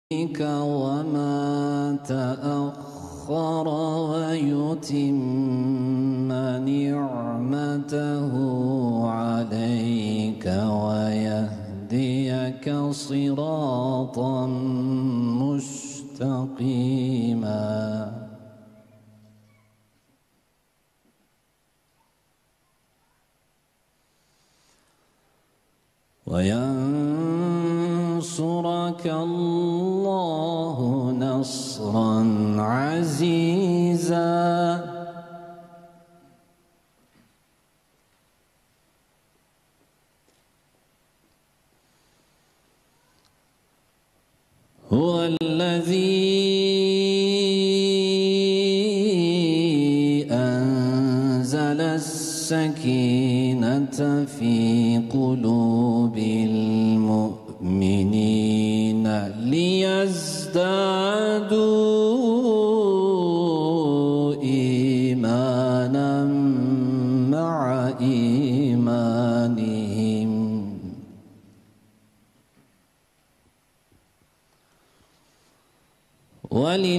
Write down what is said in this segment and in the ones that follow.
وما تأخر ويتم نعمته عليك ويهديك صراطا مستقيما وينصرك الله نصرا عزيزا هو الذي أنزل السكينة في قلوب المؤمنين ليزدادوا إيمانا مع إيمانهم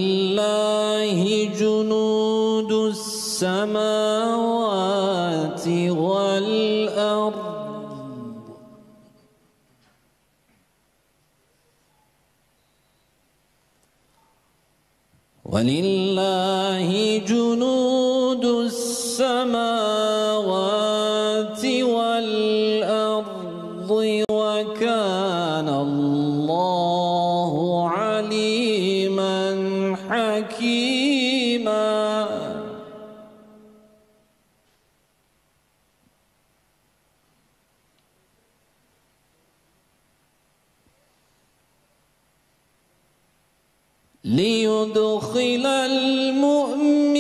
ولله جنود السماوات والأرض ولله جنود السماوات والأرض وكان الله عليما حكيما ليدخل المؤمنين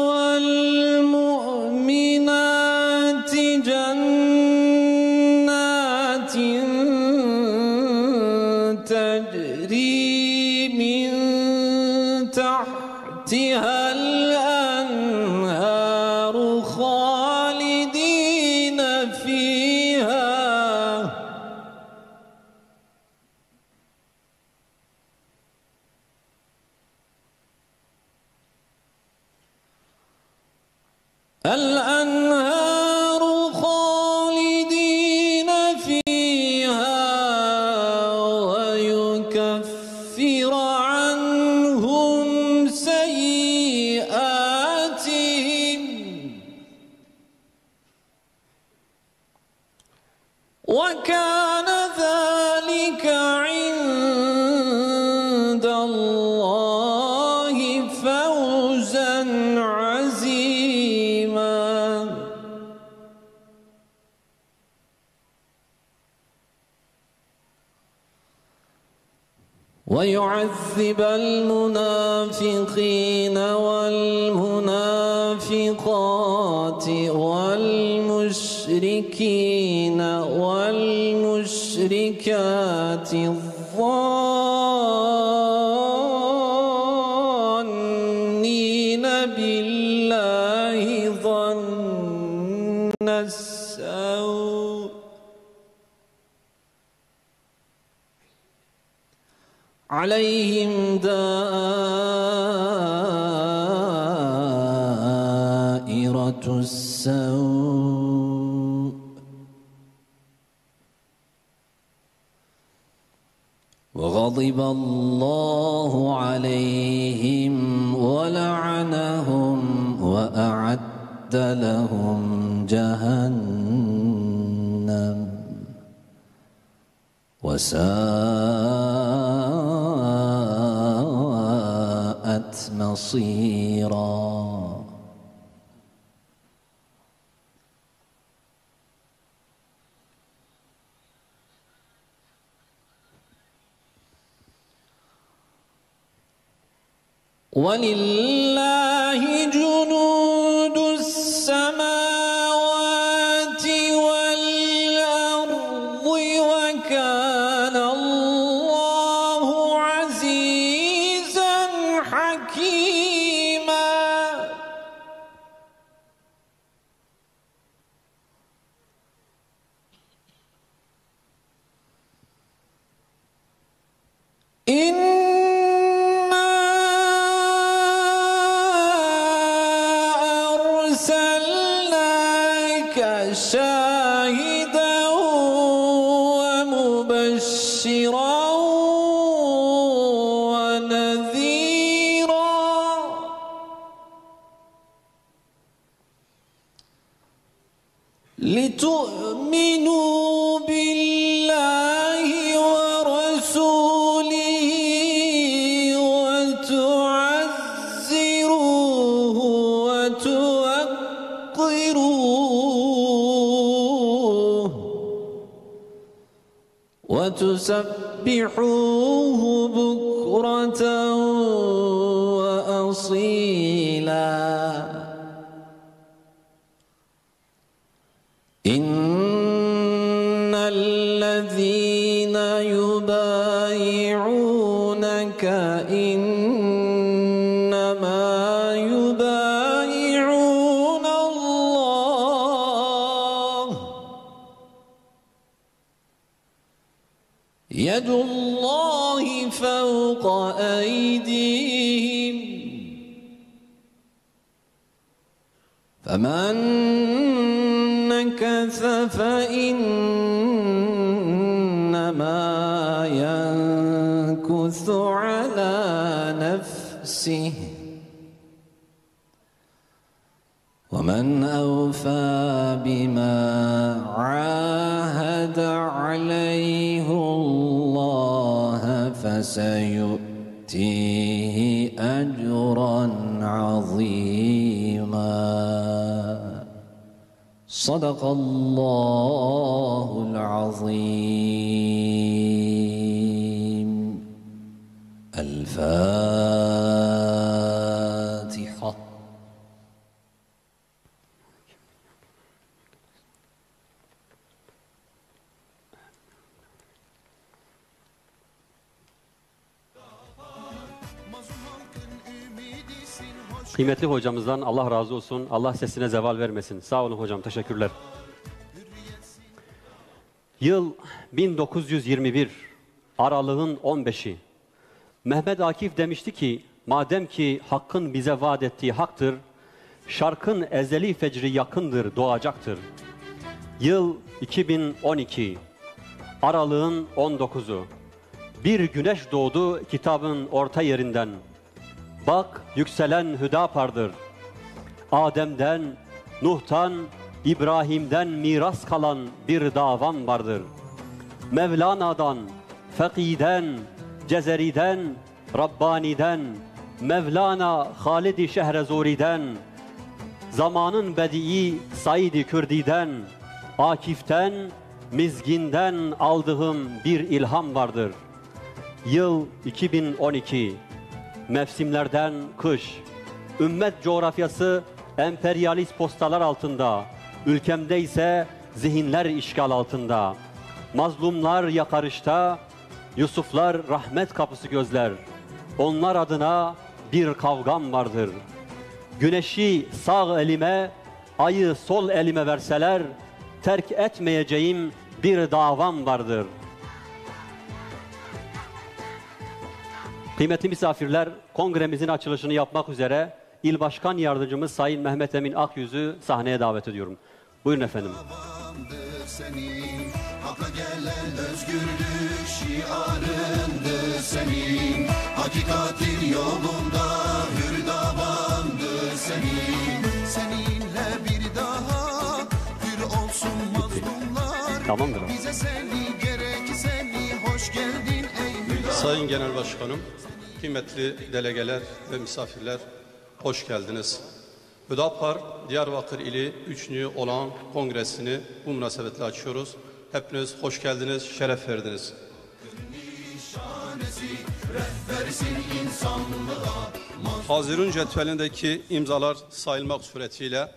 والمؤمنات جنات تجري من تحتها الأنهار خالدين فيها الأنهار خالدين فيها ويكفر عنهم سيئاتهم وكان ذلك عند الله فوزا عظيما ويعذب المنافقين والمنافقات والمشركين والمشركات الظانين بالله ظن السوء عليهم دائرة السوء وغضب الله عليهم ولعنهم وأعد لهم جهنم وساءت مصيرا ولله جنود السماوات والأرض وكان الله عزيزا حكيما شاهدا ومبشرا ونذيرا لتؤمنوا بالله ورسوله وتعزروه وتوقروه وتسبحوه بكرة وأصيلا إن الذين يبايعونك إنما يبايعون الله يد الله فوق أيديهم فمن نكث فإنما ينكث على نفسه ومن أوفى بما عاهد عليه الله فسيؤتيه أجرا عظيما صدق الله العظيم. الفاتحة. Kıymetli hocamızdan Allah razı olsun. Allah sesine zeval vermesin. Sağ olun hocam. Teşekkürler. Yıl 1921. Aralığın 15'i. Mehmet Akif demişti ki, madem ki Hakk'ın bize vaat ettiği haktır, şarkın ezeli fecri yakındır, doğacaktır. Yıl 2012. Aralığın 19'u. Bir güneş doğdu kitabın orta yerinden. Bak yükselen Hüdapar'dır. Adem'den, Nuh'tan, İbrahim'den miras kalan bir davam vardır. Mevlana'dan, Fakih'den, Cezeri'den, Rabbani'den, Mevlana Halid-i Şehrezuri'den, zamanın bedi'i Said-i Kürdi'den, Akif'ten, Mizgin'den aldığım bir ilham vardır. Yıl 2012. Mevsimlerden kış. Ümmet coğrafyası emperyalist postalar altında. Ülkemde ise zihinler işgal altında. Mazlumlar yakarışta, Yusuflar rahmet kapısı gözler. Onlar adına bir kavgam vardır. Güneşi sağ elime, ayı sol elime verseler, terk etmeyeceğim bir davam vardır. Kıymetli misafirler, kongremizin açılışını yapmak üzere İl Başkan Yardımcımız Sayın Mehmet Emin Akyüz'ü sahneye davet ediyorum. Buyurun efendim. Hakka gelen özgürlük şiarındı senin. Hakikatin yolunda hürdavandı senin. Seninle bir daha hür olsun mazlumlar. Tamamdır. Bize seni gerek seni hoş geldin ey hüda. Sayın Genel Başkanım, kıymetli delegeler ve misafirler, hoş geldiniz. Hüdapar, Diyarbakır ili 3. olan kongresini bu münasebetle açıyoruz. Hepiniz hoş geldiniz, şeref verdiniz. Hazirun cetvelindeki imzalar sayılmak suretiyle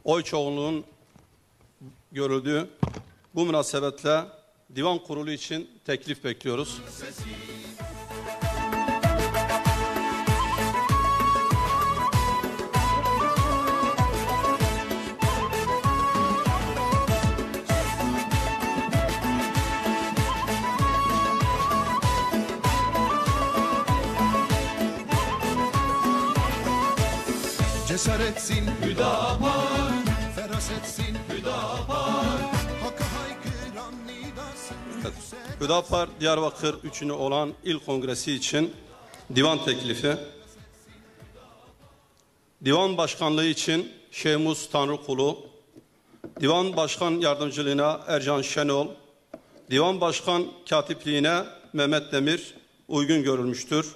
oy çoğunluğun görüldüğü bu münasebetle divan kurulu için teklif bekliyoruz. Cesaretsin Hüdapar, ferasetsin Hüdapar. Hüdapar Diyarbakır 3. olan il kongresi için divan teklifi. Divan başkanlığı için Şehmuz Tanrıkulu, divan başkan yardımcılığına Ercan Şenol, divan başkan katipliğine Mehmet Demir uygun görülmüştür.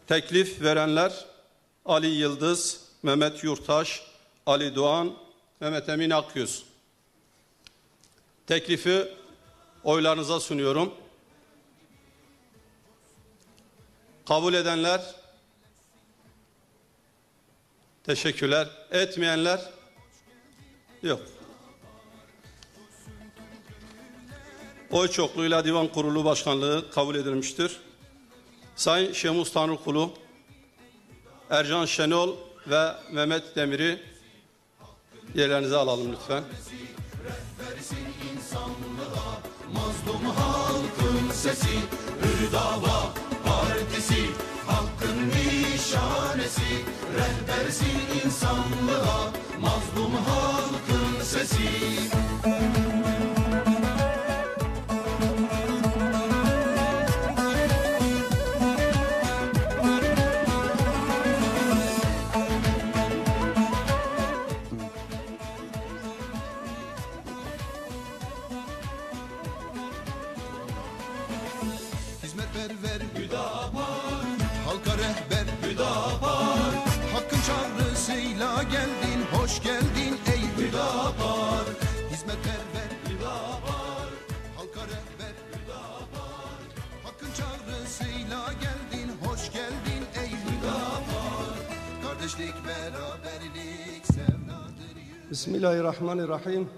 Teklif verenler Ali Yıldız, Mehmet Yurtaş, Ali Doğan, Mehmet Emin Akyüz. Teklifi oylarınıza sunuyorum. Kabul edenler, teşekkürler. Etmeyenler, yok. Oy çokluğuyla Divan Kurulu Başkanlığı kabul edilmiştir. Sayın Şehmuz Tanrıkulu, Ercan Şenol ve Mehmet Demir'i yerlerinize alalım lütfen. Mazlum halkın sesi, Hür Dava Partisi, hakkın nişanesi, rehbersin insanlığa, mazlum halkın sesi. Hizmetperver Hüdapar, halka rehber Hüdapar, hakkın çağrısıyla geldin, hoş geldin ey Hüdapar. Hizmetperver Hüdapar, halka rehber Hüdapar, hakkın çağrısıyla geldin, hoş geldin ey Hüdapar. Kardeşlik, beraberlik, sevdadır. Bismillahirrahmanirrahim.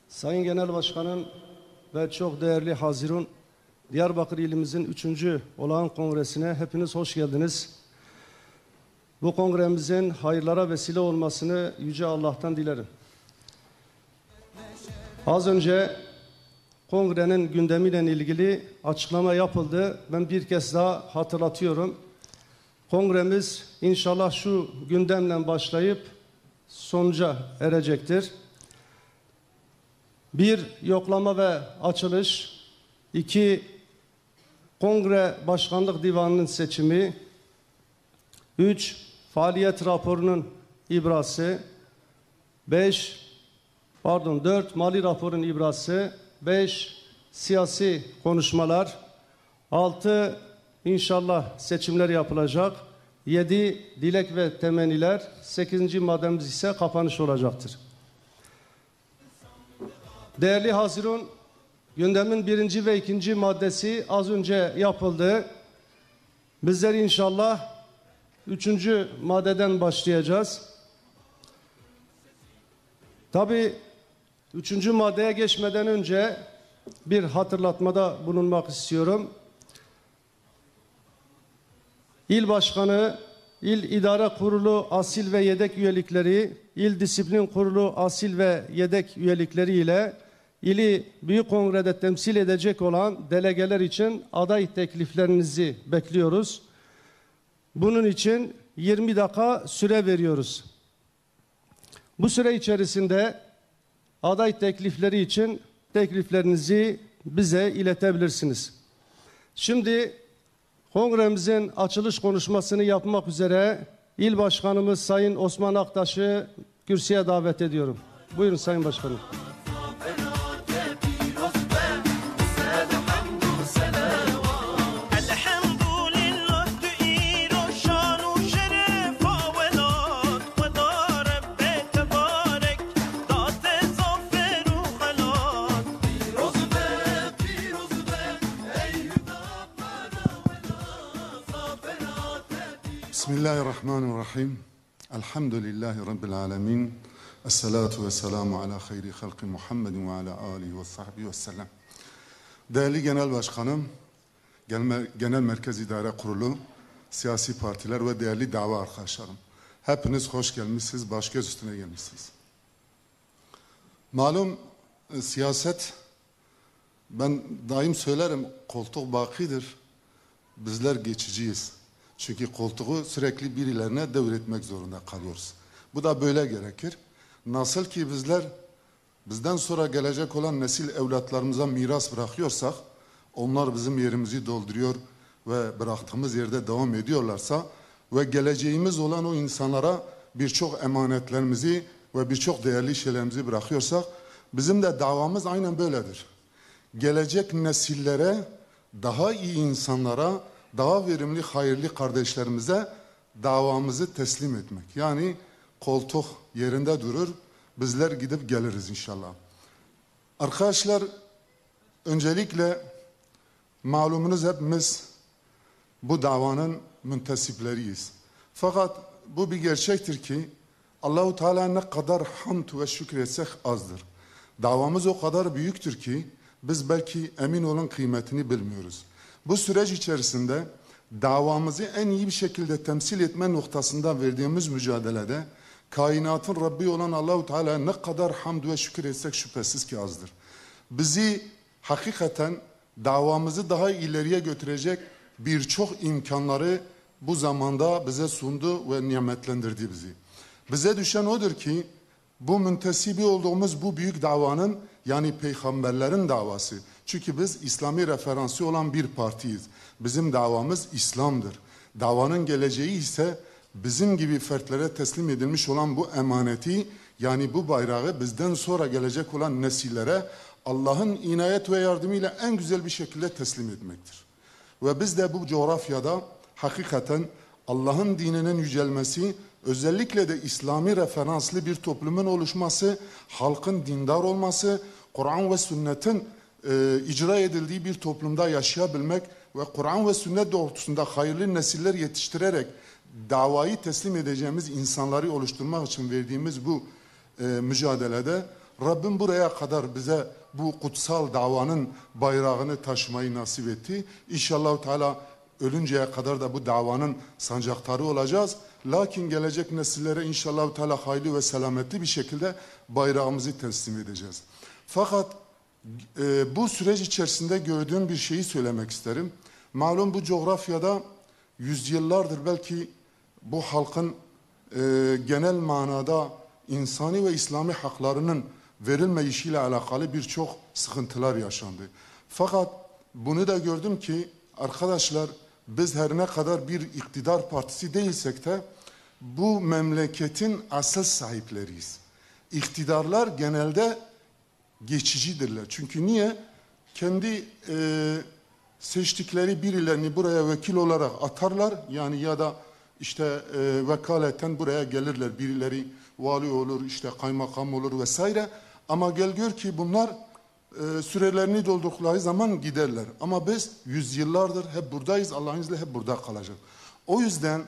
Sayın Genel Başkanım ve çok değerli Hazirun, Diyarbakır ilimizin 3. olağan kongresine hepiniz hoş geldiniz. Bu kongremizin hayırlara vesile olmasını Yüce Allah'tan dilerim. Az önce kongrenin gündemiyle ilgili açıklama yapıldı. Ben bir kez daha hatırlatıyorum. Kongremiz inşallah şu gündemle başlayıp sonuca erecektir. 1. Yoklama ve açılış. 2. Kongre Başkanlık Divanı'nın seçimi. 3. Faaliyet raporunun ibrası. 4. Mali raporun ibrası. 5. Siyasi konuşmalar. 6. İnşallah seçimler yapılacak. 7. Dilek ve temenniler. 8. maddemiz ise kapanış olacaktır. Değerli Hazirun, gündemin 1. ve 2. maddesi az önce yapıldı. Bizler inşallah 3. maddeden başlayacağız. Tabii 3. maddeye geçmeden önce bir hatırlatmada bulunmak istiyorum. İl Başkanı, İl İdare Kurulu asil ve yedek üyelikleri, İl Disiplin Kurulu asil ve yedek üyelikleri ile ili Büyük Kongre'de temsil edecek olan delegeler için aday tekliflerinizi bekliyoruz. Bunun için 20 dakika süre veriyoruz. Bu süre içerisinde aday teklifleri için tekliflerinizi bize iletebilirsiniz. Şimdi kongremizin açılış konuşmasını yapmak üzere İl Başkanımız Sayın Osman Aktaş'ı kürsüye davet ediyorum. Buyurun Sayın Başkanım. Bismillahirrahmanirrahim. Elhamdülillahi Rabbil alemin. Esselatu ve selamu ala hayri halki Muhammedin ve ala alihi ve sahbihi ve sellem. Değerli Genel Başkanım, Genel Merkez İdare Kurulu, siyasi partiler ve değerli dava arkadaşlarım. Hepiniz hoş gelmişsiniz, baş göz üstüne gelmişsiniz. Malum siyaset, ben daim söylerim, koltuk bakidir. Bizler geçiciyiz. Çünkü koltuğu sürekli birilerine devretmek zorunda kalıyoruz. Bu da böyle gerekir. Nasıl ki bizler bizden sonra gelecek olan nesil evlatlarımıza miras bırakıyorsak, onlar bizim yerimizi dolduruyor ve bıraktığımız yerde devam ediyorlarsa ve geleceğimiz olan o insanlara birçok emanetlerimizi ve birçok değerli şeylerimizi bırakıyorsak bizim de davamız aynen böyledir. Gelecek nesillere, daha iyi insanlara, daha verimli, hayırlı kardeşlerimize davamızı teslim etmek. Yani koltuk yerinde durur, bizler gidip geliriz inşallah. Arkadaşlar, öncelikle malumunuz hepimiz bu davanın müntesipleriyiz. Fakat bu bir gerçektir ki Allahu Teala ne kadar hamd ve şükretsek azdır. Davamız o kadar büyüktür ki biz belki emin olun kıymetini bilmiyoruz. Bu süreç içerisinde davamızı en iyi bir şekilde temsil etme noktasında verdiğimiz mücadelede kainatın Rabbi olan Allahu Teala ne kadar hamd ve şükür etsek şüphesiz ki azdır. Bizi hakikaten davamızı daha ileriye götürecek birçok imkanları bu zamanda bize sundu ve nimetlendirdi bizi. Bize düşen odur ki bu müntesibi olduğumuz bu büyük davanın, yani peygamberlerin davası. Çünkü biz İslami referansı olan bir partiyiz. Bizim davamız İslam'dır. Davanın geleceği ise bizim gibi fertlere teslim edilmiş olan bu emaneti, yani bu bayrağı bizden sonra gelecek olan nesillere Allah'ın inayet ve yardımıyla en güzel bir şekilde teslim etmektir. Ve biz de bu coğrafyada hakikaten Allah'ın dininin yücelmesi, özellikle de İslami referanslı bir toplumun oluşması, halkın dindar olması, Kur'an ve sünnetin icra edildiği bir toplumda yaşayabilmek ve Kur'an ve sünnet doğrultusunda hayırlı nesiller yetiştirerek davayı teslim edeceğimiz insanları oluşturmak için verdiğimiz bu mücadelede Rabbim buraya kadar bize bu kutsal davanın bayrağını taşımayı nasip etti. İnşallah Teala ölünceye kadar da bu davanın sancaktarı olacağız. Lakin gelecek nesillere inşallah Teala hayırlı ve selametli bir şekilde bayrağımızı teslim edeceğiz. Fakat bu süreç içerisinde gördüğüm bir şeyi söylemek isterim. Malum bu coğrafyada yüzyıllardır belki bu halkın genel manada insani ve İslami haklarının verilmeyişiyle alakalı birçok sıkıntılar yaşandı. Fakat bunu da gördüm ki arkadaşlar, biz her ne kadar bir iktidar partisi değilsek de bu memleketin asıl sahipleriyiz. İktidarlar genelde geçicidirler. Çünkü niye? Kendi seçtikleri birilerini buraya vekil olarak atarlar. Yani ya da işte vekaleten buraya gelirler. Birileri vali olur, işte kaymakam olur vesaire. Ama gel gör ki bunlar sürelerini doldurdukları zaman giderler. Ama biz yüzyıllardır hep buradayız. Allah'ın izniyle hep burada kalacağız. O yüzden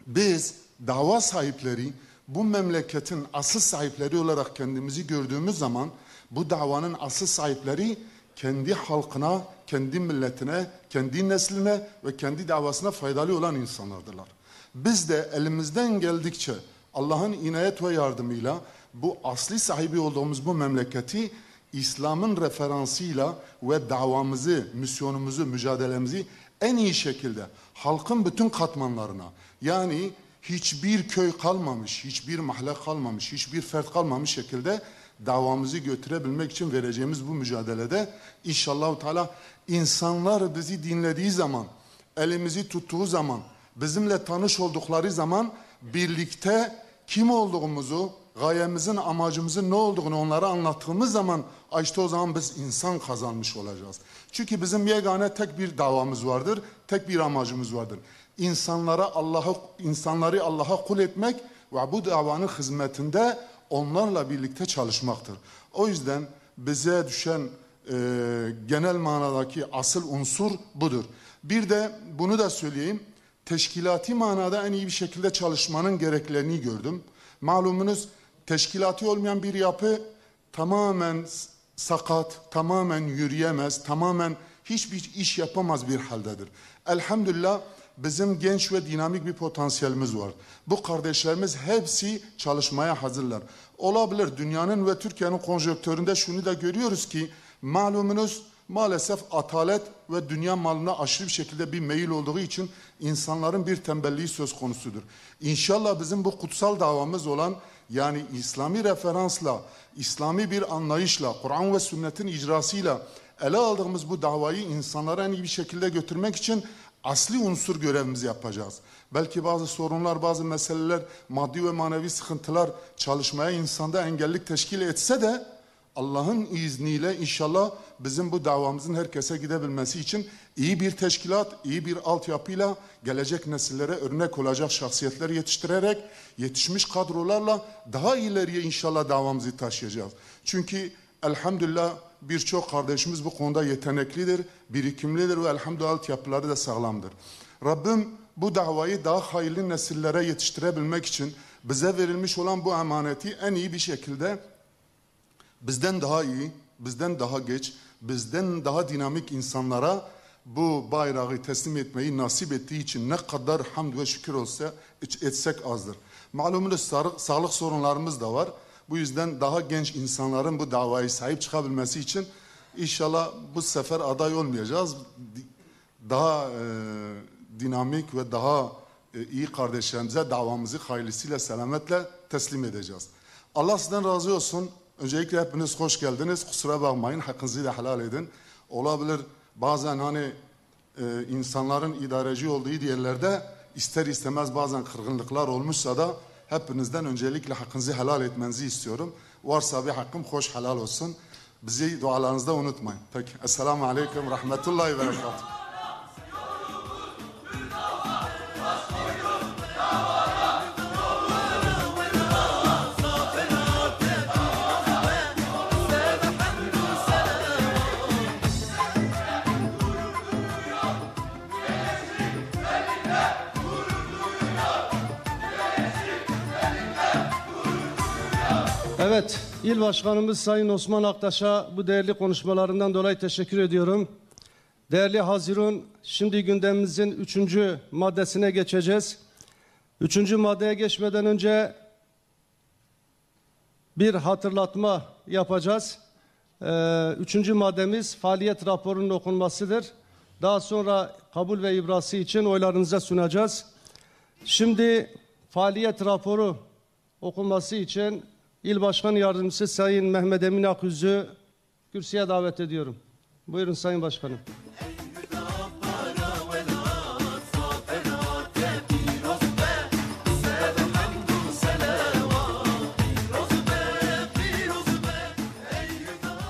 biz dava sahipleri, bu memleketin asıl sahipleri olarak kendimizi gördüğümüz zaman bu davanın asıl sahipleri kendi halkına, kendi milletine, kendi nesline ve kendi davasına faydalı olan insanlardırlar. Biz de elimizden geldikçe Allah'ın inayet ve yardımıyla bu asli sahibi olduğumuz bu memleketi İslam'ın referansıyla ve davamızı, misyonumuzu, mücadelemizi en iyi şekilde halkın bütün katmanlarına, yani hiçbir köy kalmamış, hiçbir mahalle kalmamış, hiçbir fert kalmamış şekilde davamızı götürebilmek için vereceğimiz bu mücadelede inşallah Teala insanlar bizi dinlediği zaman, elimizi tuttuğu zaman, bizimle tanış oldukları zaman birlikte kim olduğumuzu, gayemizin, amacımızın ne olduğunu onlara anlattığımız zaman işte o zaman biz insan kazanmış olacağız. Çünkü bizim yegane tek bir davamız vardır, tek bir amacımız vardır. İnsanları Allah'a kul etmek ve bu davanın hizmetinde onlarla birlikte çalışmaktır. O yüzden bize düşen genel manadaki asıl unsur budur. Bir de bunu da söyleyeyim. Teşkilati manada en iyi bir şekilde çalışmanın gereklerini gördüm. Malumunuz teşkilati olmayan bir yapı tamamen sakat, tamamen yürüyemez, tamamen hiçbir iş yapamaz bir haldedir. Elhamdülillah bizim genç ve dinamik bir potansiyelimiz var. Bu kardeşlerimiz hepsi çalışmaya hazırlar. Olabilir, dünyanın ve Türkiye'nin konjonktöründe şunu da görüyoruz ki malumunuz maalesef atalet ve dünya malına aşırı bir şekilde bir meyil olduğu için insanların bir tembelliği söz konusudur. İnşallah bizim bu kutsal davamız olan, yani İslami referansla, İslami bir anlayışla, Kur'an ve sünnetin icrasıyla ele aldığımız bu davayı insanlara en iyi bir şekilde götürmek için asli unsur görevimizi yapacağız. Belki bazı sorunlar, bazı meseleler, maddi ve manevi sıkıntılar çalışmaya insanda engellik teşkil etse de Allah'ın izniyle inşallah bizim bu davamızın herkese gidebilmesi için iyi bir teşkilat, iyi bir altyapıyla gelecek nesillere örnek olacak şahsiyetler yetiştirerek, yetişmiş kadrolarla daha ileriye inşallah davamızı taşıyacağız. Çünkü elhamdülillah birçok kardeşimiz bu konuda yeteneklidir, birikimlidir ve elhamdülillah altyapıları da sağlamdır. Rabbim bu davayı daha hayırlı nesillere yetiştirebilmek için bize verilmiş olan bu emaneti en iyi bir şekilde bizden daha iyi, bizden daha geç, bizden daha dinamik insanlara bu bayrağı teslim etmeyi nasip ettiği için ne kadar hamd ve şükür olsa etsek azdır. Malumunuz sağlık sorunlarımız da var. Bu yüzden daha genç insanların bu davayı sahip çıkabilmesi için inşallah bu sefer aday olmayacağız. Daha dinamik ve daha iyi kardeşlerimize davamızı hayırlısıyla selametle teslim edeceğiz. Allah sizden razı olsun. Öncelikle hepiniz hoş geldiniz. Kusura bakmayın, hakkınızı da helal edin. Olabilir bazen hani insanların idareci olduğu yerlerde ister istemez bazen kırgınlıklar olmuşsa da hepinizden öncelikle hakkınızı helal etmenizi istiyorum. Varsa bir hakkım hoş helal olsun. Bizi dualarınızda unutmayın. Peki. Esselamu Aleyküm Rahmetullahi ve Berekatuhu. Evet, İl Başkanımız Sayın Osman Aktaş'a bu değerli konuşmalarından dolayı teşekkür ediyorum. Değerli Hazirun, şimdi gündemimizin 3. maddesine geçeceğiz. 3. maddeye geçmeden önce bir hatırlatma yapacağız. 3. maddemiz faaliyet raporunun okunmasıdır. Daha sonra kabul ve ibrası için oylarınıza sunacağız. Şimdi faaliyet raporu okunması için İl Başkan Yardımcısı Sayın Mehmet Emin Aküz'ü kürsüye davet ediyorum. Buyurun Sayın Başkanım.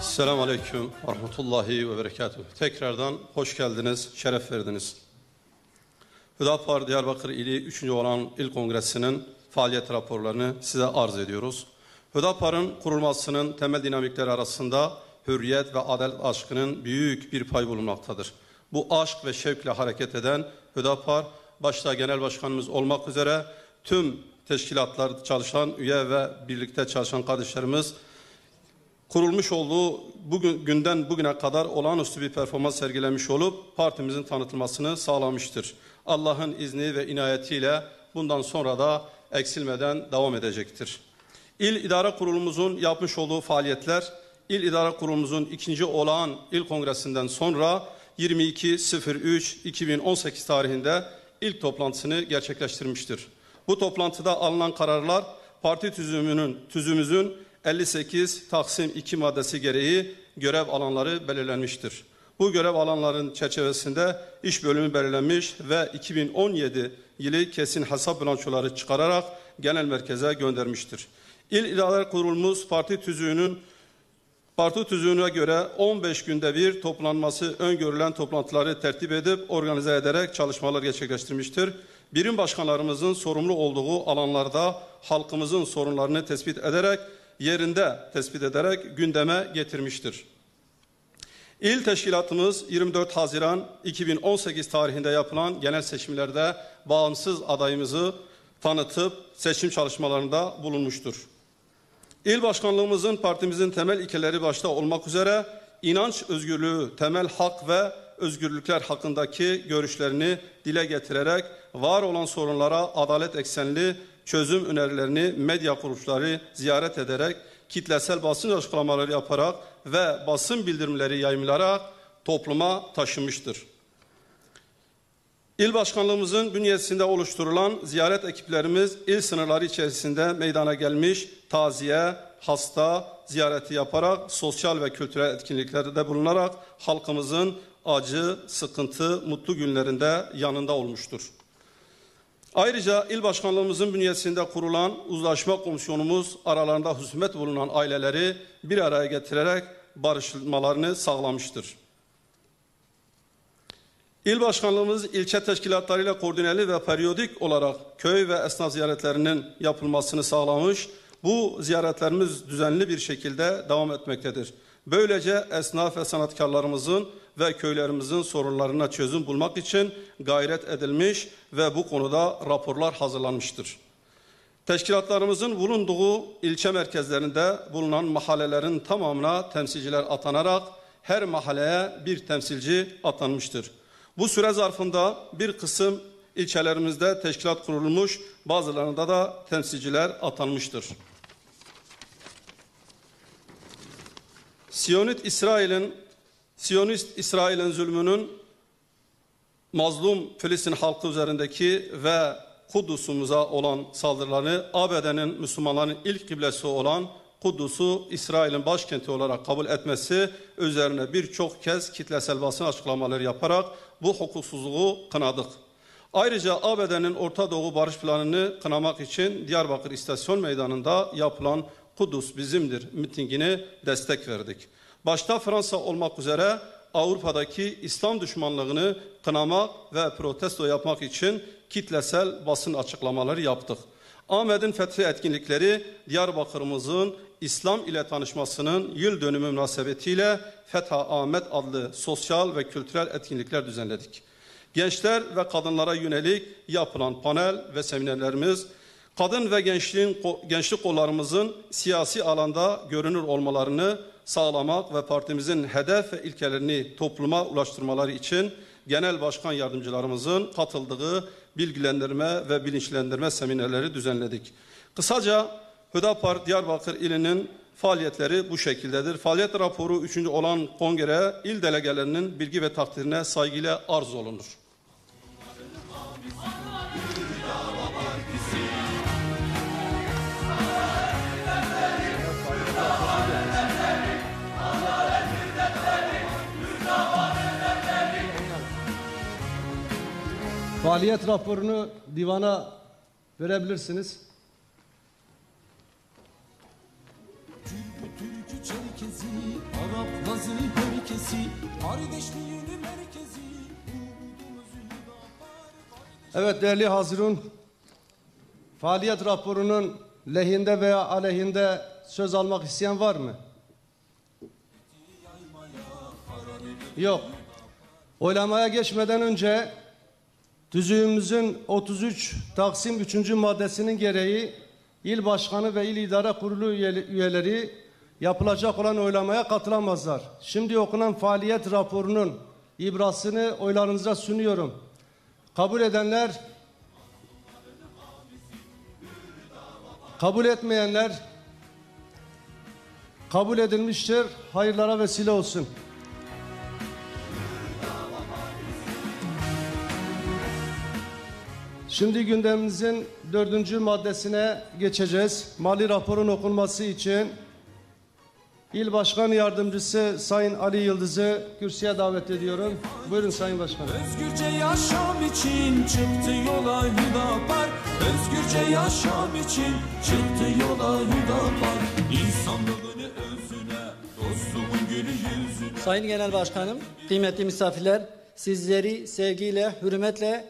Selamun Aleyküm ve Rahmetullahi ve Berekatuhu. Tekrardan hoş geldiniz, şeref verdiniz. Hüdapar Diyarbakır ili 3. olan İl Kongresi'nin faaliyet raporlarını size arz ediyoruz. Hüdapar'ın kurulmasının temel dinamikleri arasında hürriyet ve adalet aşkının büyük bir pay bulunmaktadır. Bu aşk ve şevkle hareket eden Hüdapar, başta Genel Başkanımız olmak üzere tüm teşkilatlarda çalışan, üye ve birlikte çalışan kardeşlerimiz kurulmuş olduğu günden bugüne kadar olağanüstü bir performans sergilemiş olup partimizin tanıtılmasını sağlamıştır. Allah'ın izni ve inayetiyle bundan sonra da eksilmeden devam edecektir. İl İdare Kurulumuzun yapmış olduğu faaliyetler, İl İdare Kurulumuzun 2. olağan İl Kongresi'nden sonra 22.03.2018 tarihinde ilk toplantısını gerçekleştirmiştir. Bu toplantıda alınan kararlar parti tüzüğümüzün 58/2 maddesi gereği görev alanları belirlenmiştir. Bu görev alanların çerçevesinde iş bölümü belirlenmiş ve 2017 yılı kesin hesap bilançoları çıkararak genel merkeze göndermiştir. İl İdare Kurulumuz parti tüzüğüne göre 15 günde bir toplanması öngörülen toplantıları tertip edip organize ederek çalışmalar gerçekleştirmiştir. Birim başkanlarımızın sorumlu olduğu alanlarda halkımızın sorunlarını tespit ederek, yerinde tespit ederek gündeme getirmiştir. İl teşkilatımız 24 Haziran 2018 tarihinde yapılan genel seçimlerde bağımsız adayımızı tanıtıp seçim çalışmalarında bulunmuştur. İl başkanlığımızın partimizin temel ilkeleri başta olmak üzere inanç özgürlüğü, temel hak ve özgürlükler hakkındaki görüşlerini dile getirerek var olan sorunlara adalet eksenli çözüm önerilerini medya kuruluşları ziyaret ederek kitlesel basın açıklamaları yaparak ve basın bildirimleri yayımlayarak topluma taşımıştır. İl başkanlığımızın bünyesinde oluşturulan ziyaret ekiplerimiz il sınırları içerisinde meydana gelmiş taziye, hasta, ziyareti yaparak, sosyal ve kültürel etkinliklerde bulunarak halkımızın acı, sıkıntı, mutlu günlerinde yanında olmuştur. Ayrıca il başkanlığımızın bünyesinde kurulan uzlaşma komisyonumuz aralarında husumet bulunan aileleri bir araya getirerek barışmalarını sağlamıştır. İl başkanlığımız ilçe teşkilatlarıyla koordineli ve periyodik olarak köy ve esnaf ziyaretlerinin yapılmasını sağlamış. Bu ziyaretlerimiz düzenli bir şekilde devam etmektedir. Böylece esnaf ve sanatkarlarımızın ve köylerimizin sorunlarına çözüm bulmak için gayret edilmiş ve bu konuda raporlar hazırlanmıştır. Teşkilatlarımızın bulunduğu ilçe merkezlerinde bulunan mahallelerin tamamına temsilciler atanarak her mahalleye bir temsilci atanmıştır. Bu süre zarfında bir kısım ilçelerimizde teşkilat kurulmuş, bazılarında da temsilciler atanmıştır. Siyonist İsrail'in zulmünün mazlum Filistin halkı üzerindeki ve Kudüs'ümüze olan saldırılarını ABD'nin Müslümanların ilk kıblesi olan Kudüs'ü İsrail'in başkenti olarak kabul etmesi üzerine birçok kez kitlesel basın açıklamaları yaparak bu hukuksuzluğu kınadık. Ayrıca ABD'nin Orta Doğu barış planını kınamak için Diyarbakır İstasyon Meydanı'nda yapılan Kudüs bizimdir mitingine destek verdik. Başta Fransa olmak üzere Avrupa'daki İslam düşmanlığını kınamak ve protesto yapmak için kitlesel basın açıklamaları yaptık. Ahmet'in fethi etkinlikleri Diyarbakır'ımızın İslam ile tanışmasının yıl dönümü münasebetiyle Fetha Ahmet adlı sosyal ve kültürel etkinlikler düzenledik. Gençler ve kadınlara yönelik yapılan panel ve seminerlerimiz, kadın ve gençlik kollarımızın siyasi alanda görünür olmalarını sağlamak ve partimizin hedef ve ilkelerini topluma ulaştırmaları için genel başkan yardımcılarımızın katıldığı bilgilendirme ve bilinçlendirme seminerleri düzenledik. Kısaca Hüdapar Diyarbakır ilinin faaliyetleri bu şekildedir. Faaliyet raporu 3. olan kongre il delegelerinin bilgi ve takdirine saygıyla arz olunur. Faaliyet raporunu divana verebilirsiniz. Türkü Çerkezi, Arap Lazı herkesi, kardeşliğinin merkezi. Evet değerli hazirun, faaliyet raporunun lehinde veya aleyhinde söz almak isteyen var mı? Yok. Oylamaya geçmeden önce tüzüğümüzün 33 Taksim 3. maddesinin gereği il başkanı ve il idare kurulu üyeleri yapılacak olan oylamaya katılamazlar. Şimdi okunan faaliyet raporunun ibrasını oylarınıza sunuyorum. Kabul edenler, kabul etmeyenler kabul edilmiştir. Hayırlara vesile olsun. Şimdi gündemimizin 4. maddesine geçeceğiz. Mali raporun okunması için İl Başkan Yardımcısı Sayın Ali Yıldız'ı kürsüye davet ediyorum. Buyurun Sayın Başkan. Özgürce yaşam için çıktı yola Hüdapar. Özgürce yaşam için çıktı yola Hüdapar. İnsanlığını özüne, dostumun gülü yüzüne. Sayın Genel Başkanım, kıymetli misafirler, sizleri sevgiyle, hürmetle,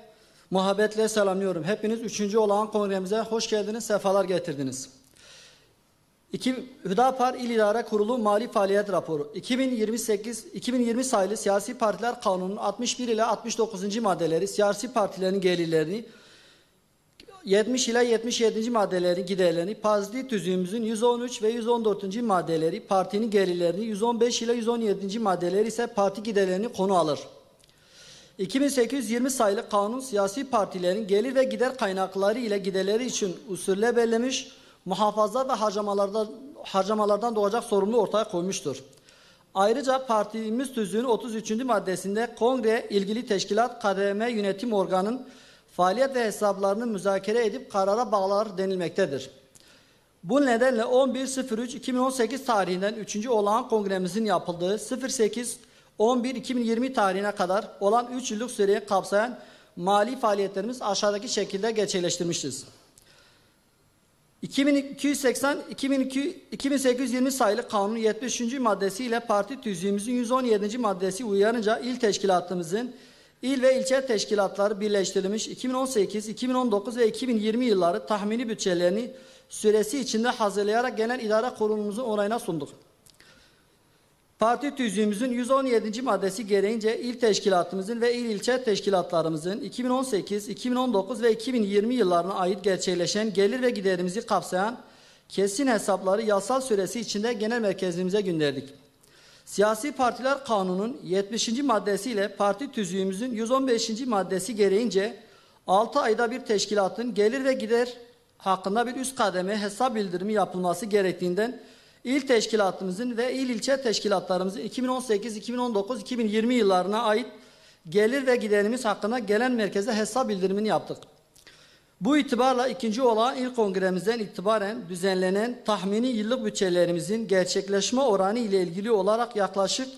muhabbetle selamlıyorum. Hepiniz 3. olağan kongremize hoş geldiniz, sefalar getirdiniz. Hüdapar İl İdare Kurulu Mali Faaliyet Raporu 2020 sayılı Siyasi Partiler Kanunu'nun 61 ile 69. maddeleri siyasi partilerin gelirlerini, 70 ile 77. maddeleri giderlerini, parti tüzüğümüzün 113 ve 114. maddeleri partinin gelirlerini, 115 ile 117. maddeleri ise parti giderlerini konu alır. 2820 sayılı kanun siyasi partilerin gelir ve gider kaynakları ile giderleri için usulle belirlemiş, muhafaza ve harcamalardan doğacak sorumluluğu ortaya koymuştur. Ayrıca partimiz tüzüğünün 33. maddesinde kongre ilgili teşkilat KDM yönetim organının faaliyet ve hesaplarını müzakere edip karara bağlar denilmektedir. Bu nedenle 11.03.2018 tarihinden 3. olağan kongremizin yapıldığı 08.11.2020 tarihine kadar olan 3 yıllık süreyi kapsayan mali faaliyetlerimiz aşağıdaki şekilde gerçekleştirmişiz. 2820 sayılı kanunun 73. maddesi ile parti tüzüğümüzün 117. maddesi uyarınca il teşkilatımızın il ve ilçe teşkilatları birleştirilmiş 2018, 2019 ve 2020 yılları tahmini bütçelerini süresi içinde hazırlayarak Genel İdare Kurulumuzun onayına sunduk. Parti tüzüğümüzün 117. maddesi gereğince il teşkilatımızın ve il ilçe teşkilatlarımızın 2018, 2019 ve 2020 yıllarına ait gerçekleşen gelir ve giderimizi kapsayan kesin hesapları yasal süresi içinde genel merkezimize gönderdik. Siyasi Partiler Kanunu'nun 70. maddesiyle parti tüzüğümüzün 115. maddesi gereğince 6 ayda bir teşkilatın gelir ve gider hakkında bir üst kademe hesap bildirimi yapılması gerektiğinden İl teşkilatımızın ve il ilçe teşkilatlarımızın 2018, 2019, 2020 yıllarına ait gelir ve giderimiz hakkında gelen merkeze hesap bildirimini yaptık. Bu itibarla 2. olağan il kongremizden itibaren düzenlenen tahmini yıllık bütçelerimizin gerçekleşme oranı ile ilgili olarak yaklaşık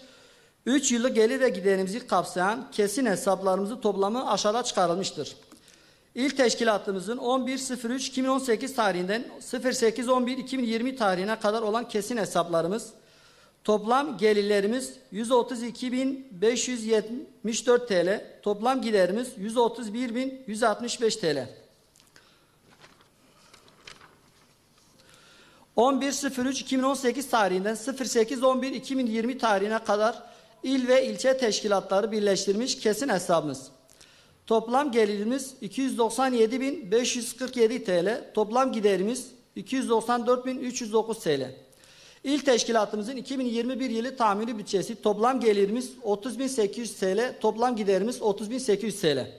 3 yıllık gelir ve giderimizi kapsayan kesin hesaplarımızın toplamı aşağıda çıkarılmıştır. İl teşkilatımızın 11.03.2018 tarihinden 08.11.2020 tarihine kadar olan kesin hesaplarımız, toplam gelirlerimiz 132.574 TL, toplam giderimiz 131.165 TL. 11.03.2018 tarihinden 08.11.2020 tarihine kadar il ve ilçe teşkilatları birleştirilmiş kesin hesabımız. Toplam gelirimiz 297.547 TL, toplam giderimiz 294.309 TL. İl teşkilatımızın 2021 yılı tahmini bütçesi toplam gelirimiz 30.800 TL, toplam giderimiz 30.800 TL.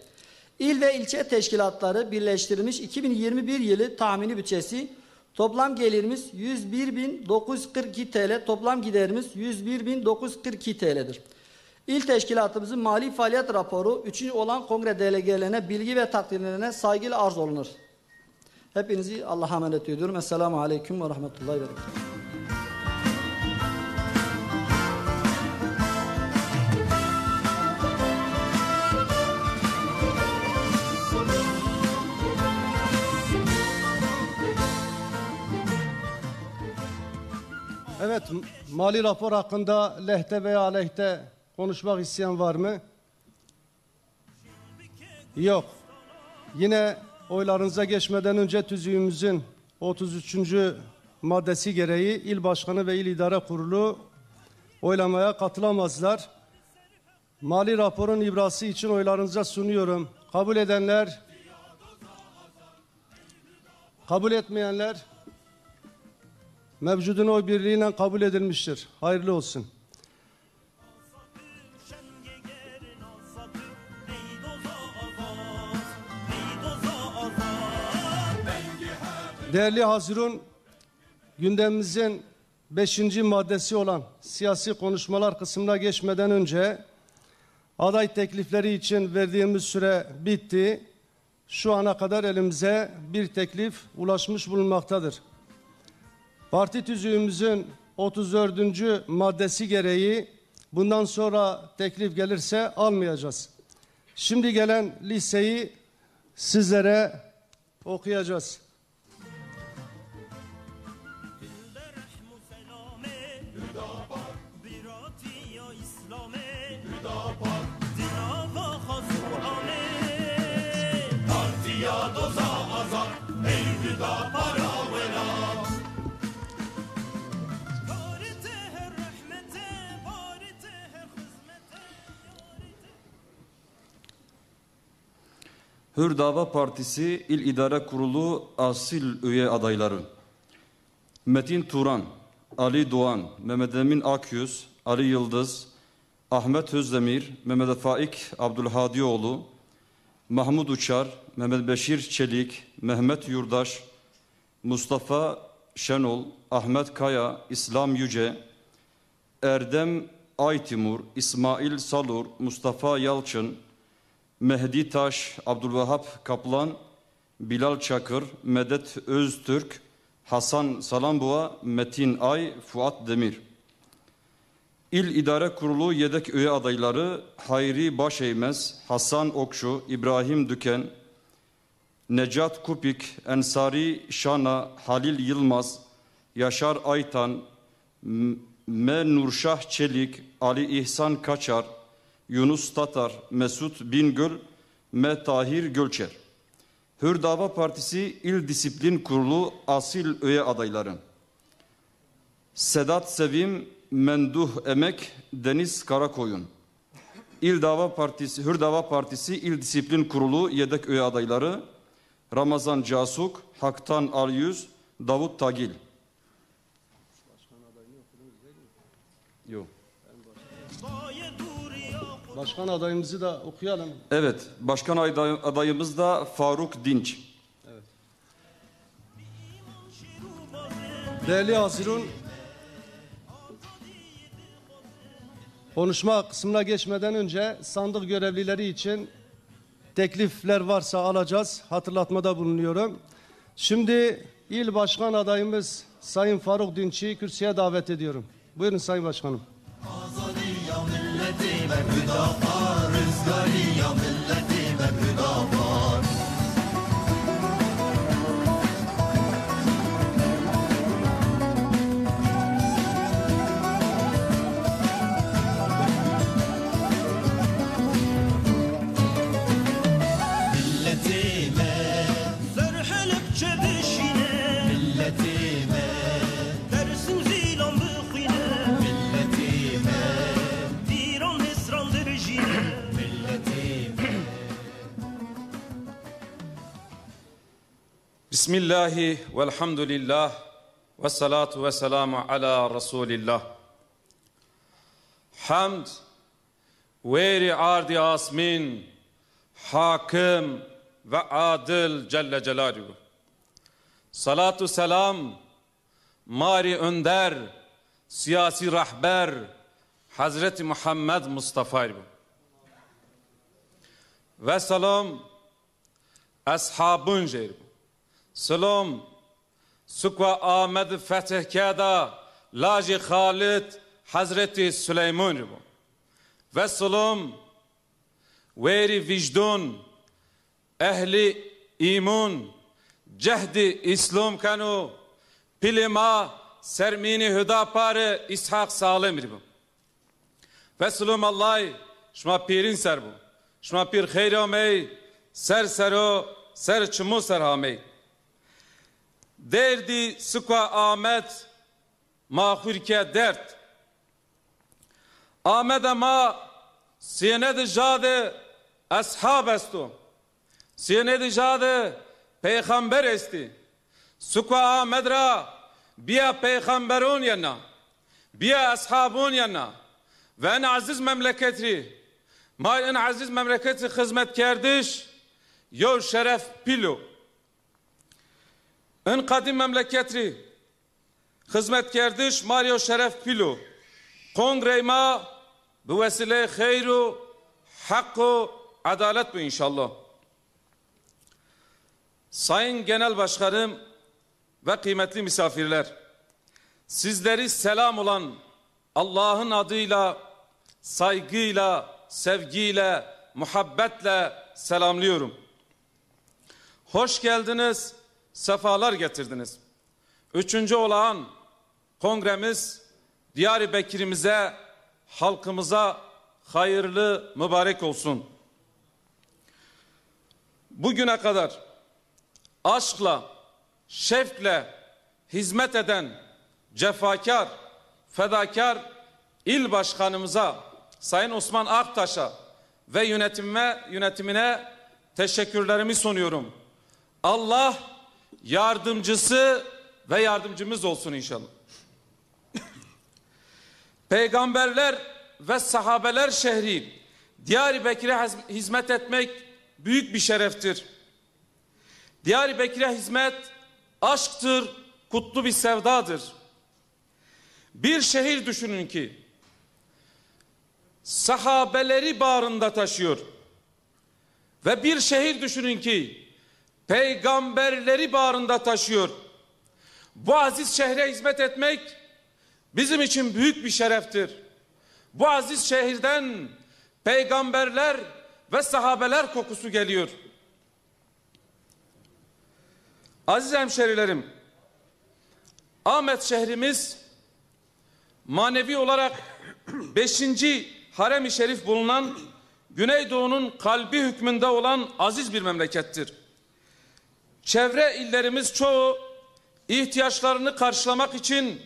İl ve ilçe teşkilatları birleştirilmiş 2021 yılı tahmini bütçesi toplam gelirimiz 101.942 TL, toplam giderimiz 101.942 TL'dir. İl teşkilatımızın mali faaliyet raporu 3. olan kongre delegelerine bilgi ve takdirlerine saygıyla arz olunur. Hepinizi Allah'a emanet ediyorum. Esselamu Aleyküm ve Rahmetullahi ve Berekatuhu. Evet, mali rapor hakkında lehte veya aleyhte konuşmak isteyen var mı? Yok. Yine oylarınıza geçmeden önce tüzüğümüzün 33. maddesi gereği il başkanı ve il idare kurulu oylamaya katılamazlar. Mali raporun ibrası için oylarınıza sunuyorum. Kabul edenler, kabul etmeyenler mevcudun oy birliğiyle kabul edilmiştir. Hayırlı olsun. Değerli hazirun, gündemimizin 5. maddesi olan siyasi konuşmalar kısmına geçmeden önce aday teklifleri için verdiğimiz süre bitti. Şu ana kadar elimize bir teklif ulaşmış bulunmaktadır. Parti tüzüğümüzün 34. maddesi gereği bundan sonra teklif gelirse almayacağız. Şimdi gelen listeyi sizlere okuyacağız. Hür Dava Partisi İl İdare Kurulu asil üye adayları: Metin Turan, Ali Doğan, Mehmet Emin Akyüz, Ali Yıldız, Ahmet Özdemir, Mehmet Faik Abdülhadioğlu, Mahmut Uçar, Mehmet Beşir Çelik, Mehmet Yurdaş, Mustafa Şenol, Ahmet Kaya, İslam Yüce, Erdem Aytimur, İsmail Salur, Mustafa Yalçın, Mehdi Taş, Abdülvahap Kaplan, Bilal Çakır, Medet Öztürk, Hasan Salamboğa, Metin Ay, Fuat Demir. İl İdare Kurulu yedek üye adayları Hayri Başeymez, Hasan Okşu, İbrahim Düken, Necat Kupik, Ensari Şana, Halil Yılmaz, Yaşar Aytan, Nurşah Çelik, Ali İhsan Kaçar, Yunus Tatar, Mesut Bingöl, Tahir Gölçer. Hür Dava Partisi İl Disiplin Kurulu asil üye adayları Sedat Sevim, Menduh Emek, Deniz Karakoyun. Hür Dava Partisi İl Disiplin Kurulu yedek üye adayları Ramazan Casuk, Haktan Alyüz, Davut Tagil. Yok. Başkan adayımızı da okuyalım. Evet, başkan adayımız da Faruk Dinç. Evet. Değerli Hazirun, konuşma kısmına geçmeden önce sandık görevlileri için teklifler varsa alacağız. Hatırlatmada bulunuyorum. Şimdi il başkan adayımız Sayın Faruk Dinç'i kürsüye davet ediyorum. Buyurun Sayın Başkanım. Bismillahi velhamdülillah ve salatu ve selamu ala Resulillah. Hamd veri ardi asmin hakim ve adil Celle Celaluhu. Salatu selam mari önder siyasi rahber Hazreti Muhammed Mustafa ve selam ashabın jeyr. Selam Sukva Ahmed Fetihkâda Laji Khalid Hazreti Süleyman ve selam veri vicdun ehli iman cehdi İslam kanu pilima sermini hüdapar İshak Salim ve selam Allah şma pirin ser bu şma pir kheyra mey ser sero ser çumu ser hamey derdi sıkva Ahmet mahurke dert Ahmet ama siyene jade ashab estu siyene jade peygamber esti sıkva Ahmet ra biya peygamberun yana biya ashabun yana ve en aziz memleketri ma en aziz memleketi hizmet kerdiş yo şeref pilo en kadim memleketri hizmet kerdiş Mario Şeref Pilo kongreyma bu vesile hayru hakkı adalet bu inşallah. Sayın Genel Başkanım ve kıymetli misafirler, sizleri selam olan Allah'ın adıyla, saygıyla, sevgiyle, muhabbetle selamlıyorum. Hoş geldiniz, sefalar getirdiniz. 3. olağan kongremiz Diyarbakır'ımıza, halkımıza hayırlı, mübarek olsun. Bugüne kadar aşkla, şevkle hizmet eden cefakar, fedakar il başkanımıza, Sayın Osman Aktaş'a ve yönetimine teşekkürlerimi sunuyorum. Allah yardımcısı ve yardımcımız olsun inşallah. Peygamberler ve sahabeler şehri Diyarbakır'a hizmet etmek büyük bir şereftir. Diyarbakır'a hizmet aşktır, kutlu bir sevdadır. Bir şehir düşünün ki sahabeleri bağrında taşıyor. Ve bir şehir düşünün ki peygamberleri bağrında taşıyor. Bu aziz şehre hizmet etmek bizim için büyük bir şereftir. Bu aziz şehirden peygamberler ve sahabeler kokusu geliyor. Aziz hemşerilerim, Ahmet şehrimiz manevi olarak 5. harem-i şerif bulunan Güneydoğu'nun kalbi hükmünde olan aziz bir memlekettir. Çevre illerimiz çoğu ihtiyaçlarını karşılamak için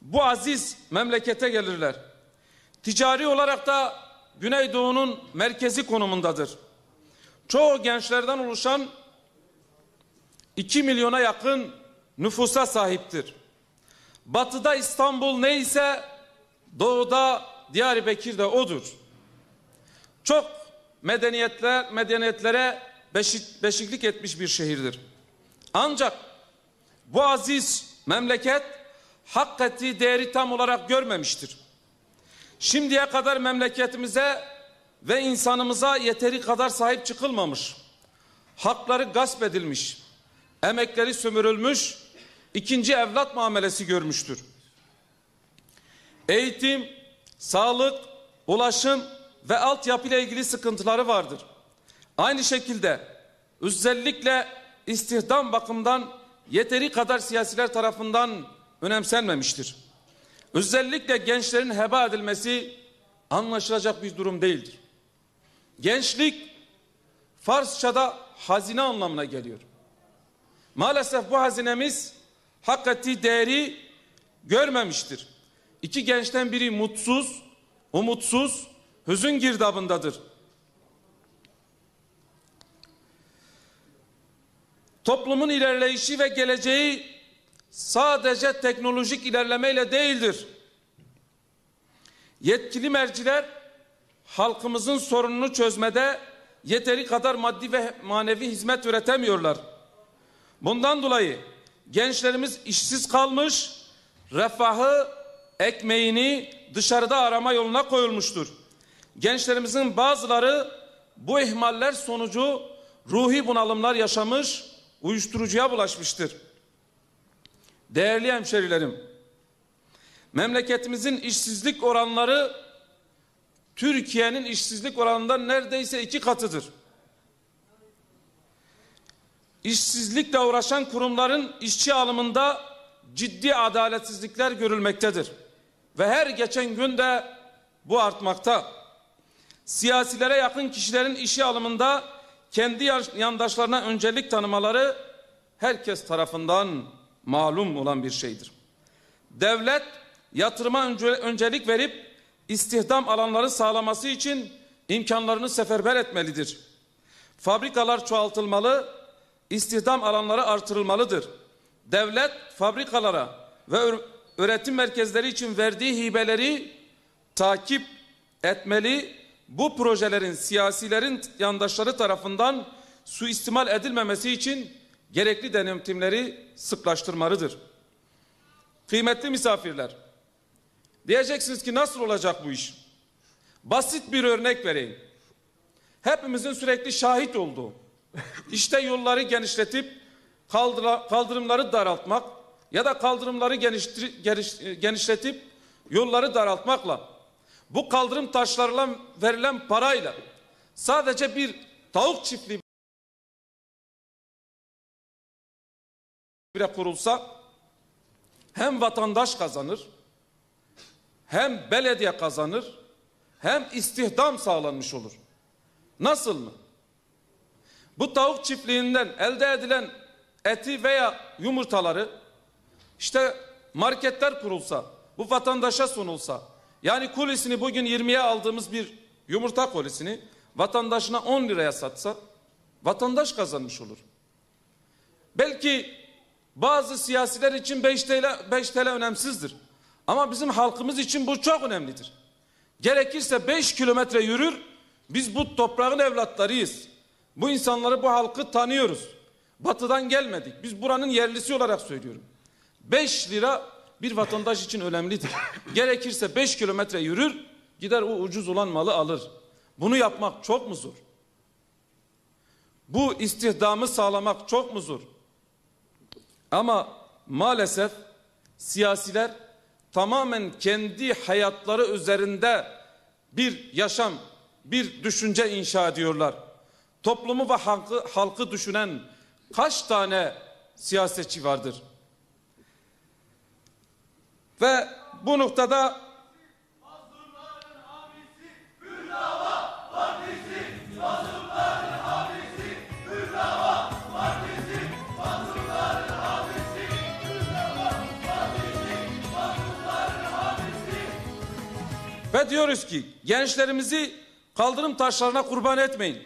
bu aziz memlekete gelirler. Ticari olarak da Güneydoğu'nun merkezi konumundadır. Çoğu gençlerden oluşan 2 milyona yakın nüfusa sahiptir. Batıda İstanbul neyse doğuda Diyarbakır da odur. Çok medeniyetlere beşiklik etmiş bir şehirdir. Ancak bu aziz memleket hak ettiği değeri tam olarak görmemiştir. Şimdiye kadar memleketimize ve insanımıza yeteri kadar sahip çıkılmamış. Hakları gasp edilmiş, emekleri sömürülmüş, ikinci evlat muamelesi görmüştür. Eğitim, sağlık, ulaşım ve altyapıyla ilgili sıkıntıları vardır. Aynı şekilde özellikle istihdam bakımından yeteri kadar siyasiler tarafından önemsenmemiştir. Özellikle gençlerin heba edilmesi anlaşılacak bir durum değildir. Gençlik Farsçada hazine anlamına geliyor. Maalesef bu hazinemiz hak ettiği değeri görmemiştir. 2 gençten biri mutsuz, umutsuz, hüzün girdabındadır. Toplumun ilerleyişi ve geleceği sadece teknolojik ilerlemeyle değildir. Yetkili merciler halkımızın sorununu çözmede yeteri kadar maddi ve manevi hizmet üretemiyorlar. Bundan dolayı gençlerimiz işsiz kalmış, refahı, ekmeğini dışarıda arama yoluna koyulmuştur. Gençlerimizin bazıları bu ihmaller sonucu ruhi bunalımlar yaşamış, uyuşturucuya bulaşmıştır. Değerli hemşerilerim, memleketimizin işsizlik oranları Türkiye'nin işsizlik oranından neredeyse 2 katıdır. İşsizlikle uğraşan kurumların işçi alımında ciddi adaletsizlikler görülmektedir. Ve her geçen gün de bu artmakta. Siyasilere yakın kişilerin işe alımında kendi yandaşlarına öncelik tanımaları herkes tarafından malum olan bir şeydir. Devlet yatırıma öncelik verip istihdam alanları sağlaması için imkanlarını seferber etmelidir. Fabrikalar çoğaltılmalı, istihdam alanları artırılmalıdır. Devlet fabrikalara ve üretim merkezleri için verdiği hibeleri takip etmeli. Bu projelerin siyasilerin yandaşları tarafından suistimal edilmemesi için gerekli denetimleri sıklaştırmalıdır. Kıymetli misafirler, diyeceksiniz ki nasıl olacak bu iş? Basit bir örnek vereyim. Hepimizin sürekli şahit olduğu, işte yolları genişletip kaldırımları daraltmak ya da kaldırımları genişletip yolları daraltmakla, bu kaldırım taşlarıyla verilen parayla sadece bir tavuk çiftliği bile kurulsa hem vatandaş kazanır, hem belediye kazanır, hem istihdam sağlanmış olur. Nasıl mı? Bu tavuk çiftliğinden elde edilen eti veya yumurtaları işte marketler kurulsa, bu vatandaşa sunulsa, yani kolisini bugün 20'ye aldığımız bir yumurta kolisini vatandaşına 10 liraya satsa vatandaş kazanmış olur. Belki bazı siyasiler için 5 TL önemsizdir. Ama bizim halkımız için bu çok önemlidir. Gerekirse 5 kilometre yürür, biz bu toprağın evlatlarıyız. Bu insanları, bu halkı tanıyoruz. Batıdan gelmedik. Biz buranın yerlisi olarak söylüyorum. 5 lira bir vatandaş için önemlidir. Gerekirse 5 kilometre yürür, gider o ucuz olan malı alır. Bunu yapmak çok mu zor? Bu istihdamı sağlamak çok mu zor? Ama maalesef siyasiler tamamen kendi hayatları üzerinde bir yaşam, bir düşünce inşa ediyorlar. Toplumu ve halkı düşünen kaç tane siyasetçi vardır? Ve bu noktada ve diyoruz ki gençlerimizi kaldırım taşlarına kurban etmeyin.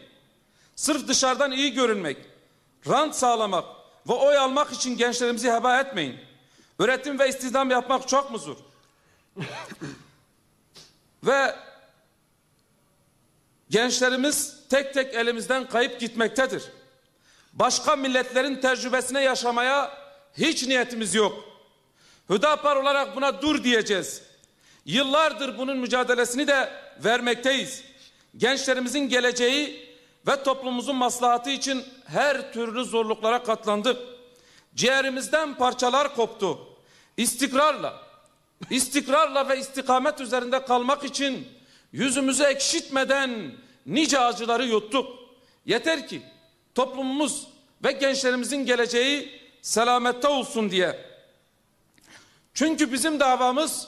Sırf dışarıdan iyi görünmek, rant sağlamak ve oy almak için gençlerimizi heba etmeyin. Üretim ve istihdam yapmak çok mu zor? Ve gençlerimiz tek tek elimizden kayıp gitmektedir. Başka milletlerin tecrübesine yaşamaya hiç niyetimiz yok. Hüdapar olarak buna dur diyeceğiz. Yıllardır bunun mücadelesini de vermekteyiz. Gençlerimizin geleceği ve toplumumuzun maslahatı için her türlü zorluklara katlandık. Ciğerimizden parçalar koptu. İstikrarla ve istikamet üzerinde kalmak için yüzümüzü ekşitmeden nice acıları yuttuk. Yeter ki toplumumuz ve gençlerimizin geleceği selamette olsun diye. Çünkü bizim davamız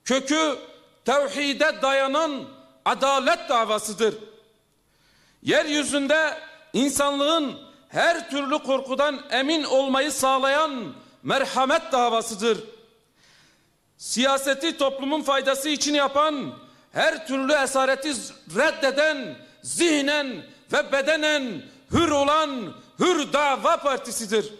kökü tevhide dayanan adalet davasıdır. Yeryüzünde insanlığın her türlü korkudan emin olmayı sağlayan merhamet davasıdır. Siyaseti toplumun faydası için yapan, her türlü esareti reddeden, zihnen ve bedenen hür olan Hür Dava Partisi'dir.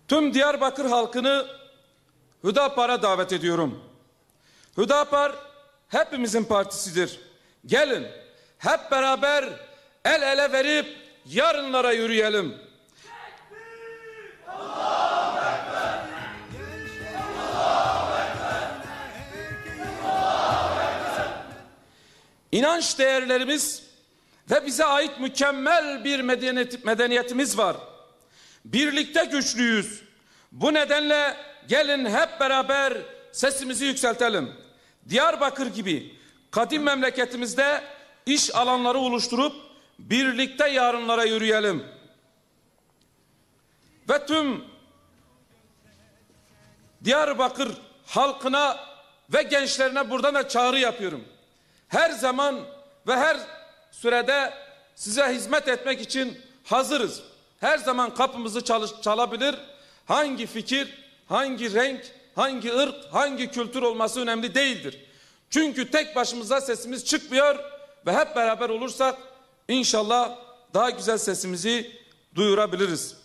Tüm Diyarbakır halkını Hüdapar'a davet ediyorum. Hüdapar hepimizin partisidir. Gelin hep beraber el ele verip yarınlara yürüyelim. İnanç değerlerimiz ve bize ait mükemmel bir medeniyetimiz var. Birlikte güçlüyüz. Bu nedenle gelin hep beraber sesimizi yükseltelim. Diyarbakır gibi kadim memleketimizde iş alanları oluşturup birlikte yarınlara yürüyelim. Ve tüm Diyarbakır halkına ve gençlerine buradan da çağrı yapıyorum. Her zaman ve her sürede size hizmet etmek için hazırız. Her zaman kapımızı çalabilir. Hangi fikir, hangi renk, hangi ırk, hangi kültür olması önemli değildir. Çünkü tek başımıza sesimiz çıkmıyor ve hep beraber olursak inşallah daha güzel sesimizi duyurabiliriz.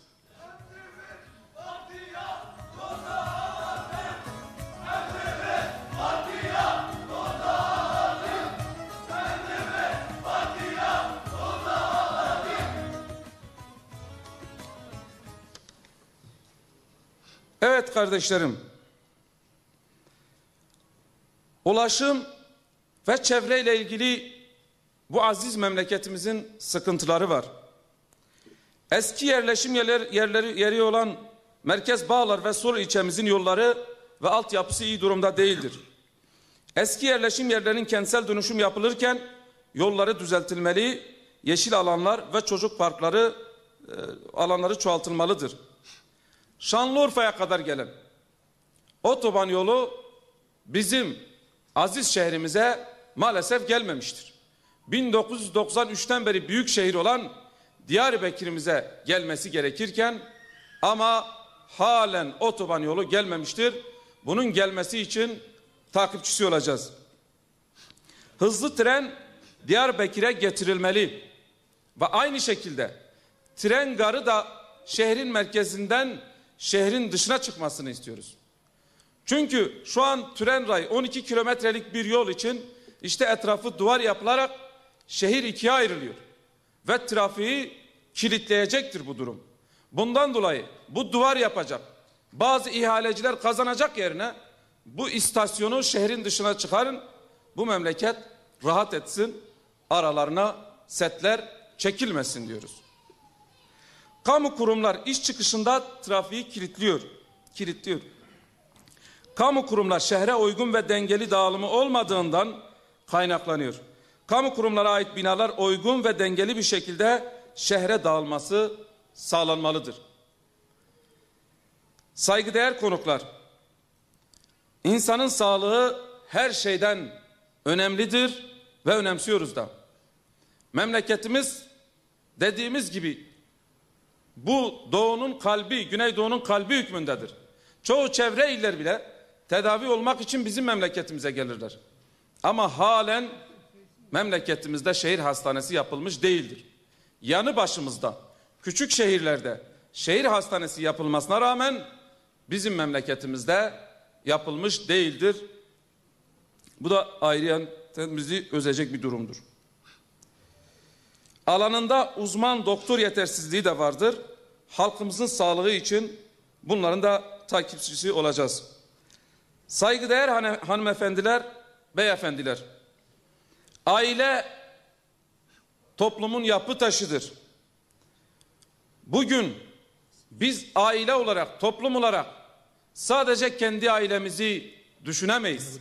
Evet kardeşlerim, ulaşım ve çevreyle ilgili bu aziz memleketimizin sıkıntıları var. Eski yerleşim yeri olan Merkez Bağlar ve Sur ilçemizin yolları ve altyapısı iyi durumda değildir. Eski yerleşim yerlerinin kentsel dönüşüm yapılırken yolları düzeltilmeli, yeşil alanlar ve çocuk parkları alanları çoğaltılmalıdır. Şanlıurfa'ya kadar gelen otoban yolu bizim aziz şehrimize maalesef gelmemiştir. 1993'ten beri büyük şehir olan Diyarbakır'ımıza gelmesi gerekirken ama halen otoban yolu gelmemiştir. Bunun gelmesi için takipçisi olacağız. Hızlı tren Diyarbakır'a getirilmeli ve aynı şekilde tren garı da şehrin merkezinden şehrin dışına çıkmasını istiyoruz. Çünkü şu an tren rayı 12 kilometrelik bir yol için işte etrafı duvar yapılarak şehir ikiye ayrılıyor. Ve trafiği kilitleyecektir bu durum. Bundan dolayı bu duvar yapacak bazı ihaleciler kazanacak yerine bu istasyonu şehrin dışına çıkarın. Bu memleket rahat etsin. Aralarına setler çekilmesin diyoruz. Kamu kurumlar iş çıkışında trafiği kilitliyor. Kamu kurumlar şehre uygun ve dengeli dağılımı olmadığından kaynaklanıyor. Kamu kurumlara ait binalar uygun ve dengeli bir şekilde şehre dağılması sağlanmalıdır. Saygıdeğer konuklar, insanın sağlığı her şeyden önemlidir ve önemsiyoruz da. Memleketimiz dediğimiz gibi bu doğunun kalbi, Güneydoğu'nun kalbi hükmündedir. Çoğu çevre iller bile tedavi olmak için bizim memleketimize gelirler. Ama halen memleketimizde şehir hastanesi yapılmış değildir. Yanı başımızda küçük şehirlerde şehir hastanesi yapılmasına rağmen bizim memleketimizde yapılmış değildir. Bu da ayrıca bizi üzecek bir durumdur. Alanında uzman doktor yetersizliği de vardır. Halkımızın sağlığı için bunların da takipçisi olacağız. Saygıdeğer hanımefendiler, beyefendiler. Aile toplumun yapı taşıdır. Bugün biz aile olarak, toplum olarak sadece kendi ailemizi düşünemeyiz.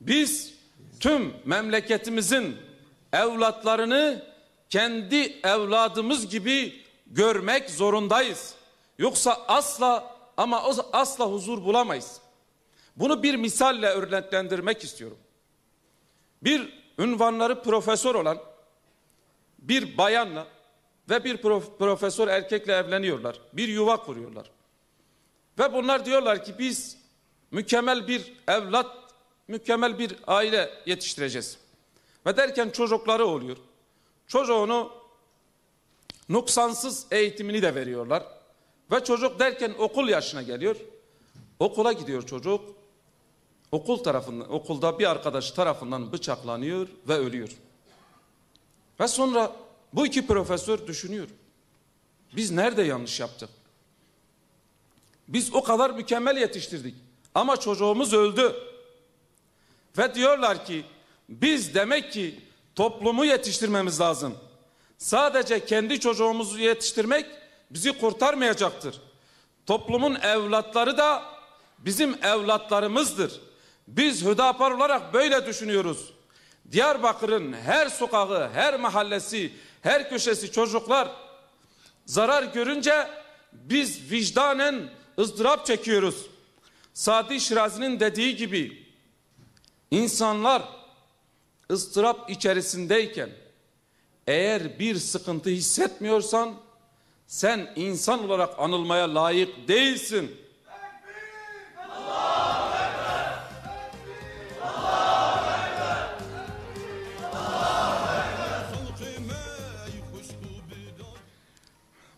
Biz tüm memleketimizin evlatlarını kendi evladımız gibi görmek zorundayız. Yoksa asla huzur bulamayız. Bunu bir misalle örneklendirmek istiyorum. Bir ünvanları profesör olan bir bayanla ve bir profesör erkekle evleniyorlar. Bir yuva kuruyorlar. Ve bunlar diyorlar ki biz mükemmel bir evlat, mükemmel bir aile yetiştireceğiz. Ve derken çocukları oluyor. Çocuğunu noksansız eğitimini de veriyorlar. Ve çocuk derken okul yaşına geliyor. Okula gidiyor çocuk. Okulda bir arkadaşı tarafından bıçaklanıyor ve ölüyor. Ve sonra bu iki profesör düşünüyor. Biz nerede yanlış yaptık? Biz o kadar mükemmel yetiştirdik. Ama çocuğumuz öldü. Ve diyorlar ki biz demek ki toplumu yetiştirmemiz lazım. Sadece kendi çocuğumuzu yetiştirmek bizi kurtarmayacaktır. Toplumun evlatları da bizim evlatlarımızdır. Biz Hüdapar olarak böyle düşünüyoruz. Diyarbakır'ın her sokağı, her mahallesi, her köşesi çocuklar zarar görünce biz vicdanen ızdırap çekiyoruz. Sadi Şirazi'nin dediği gibi insanlar ızdırap içerisindeyken eğer bir sıkıntı hissetmiyorsan sen insan olarak anılmaya layık değilsin.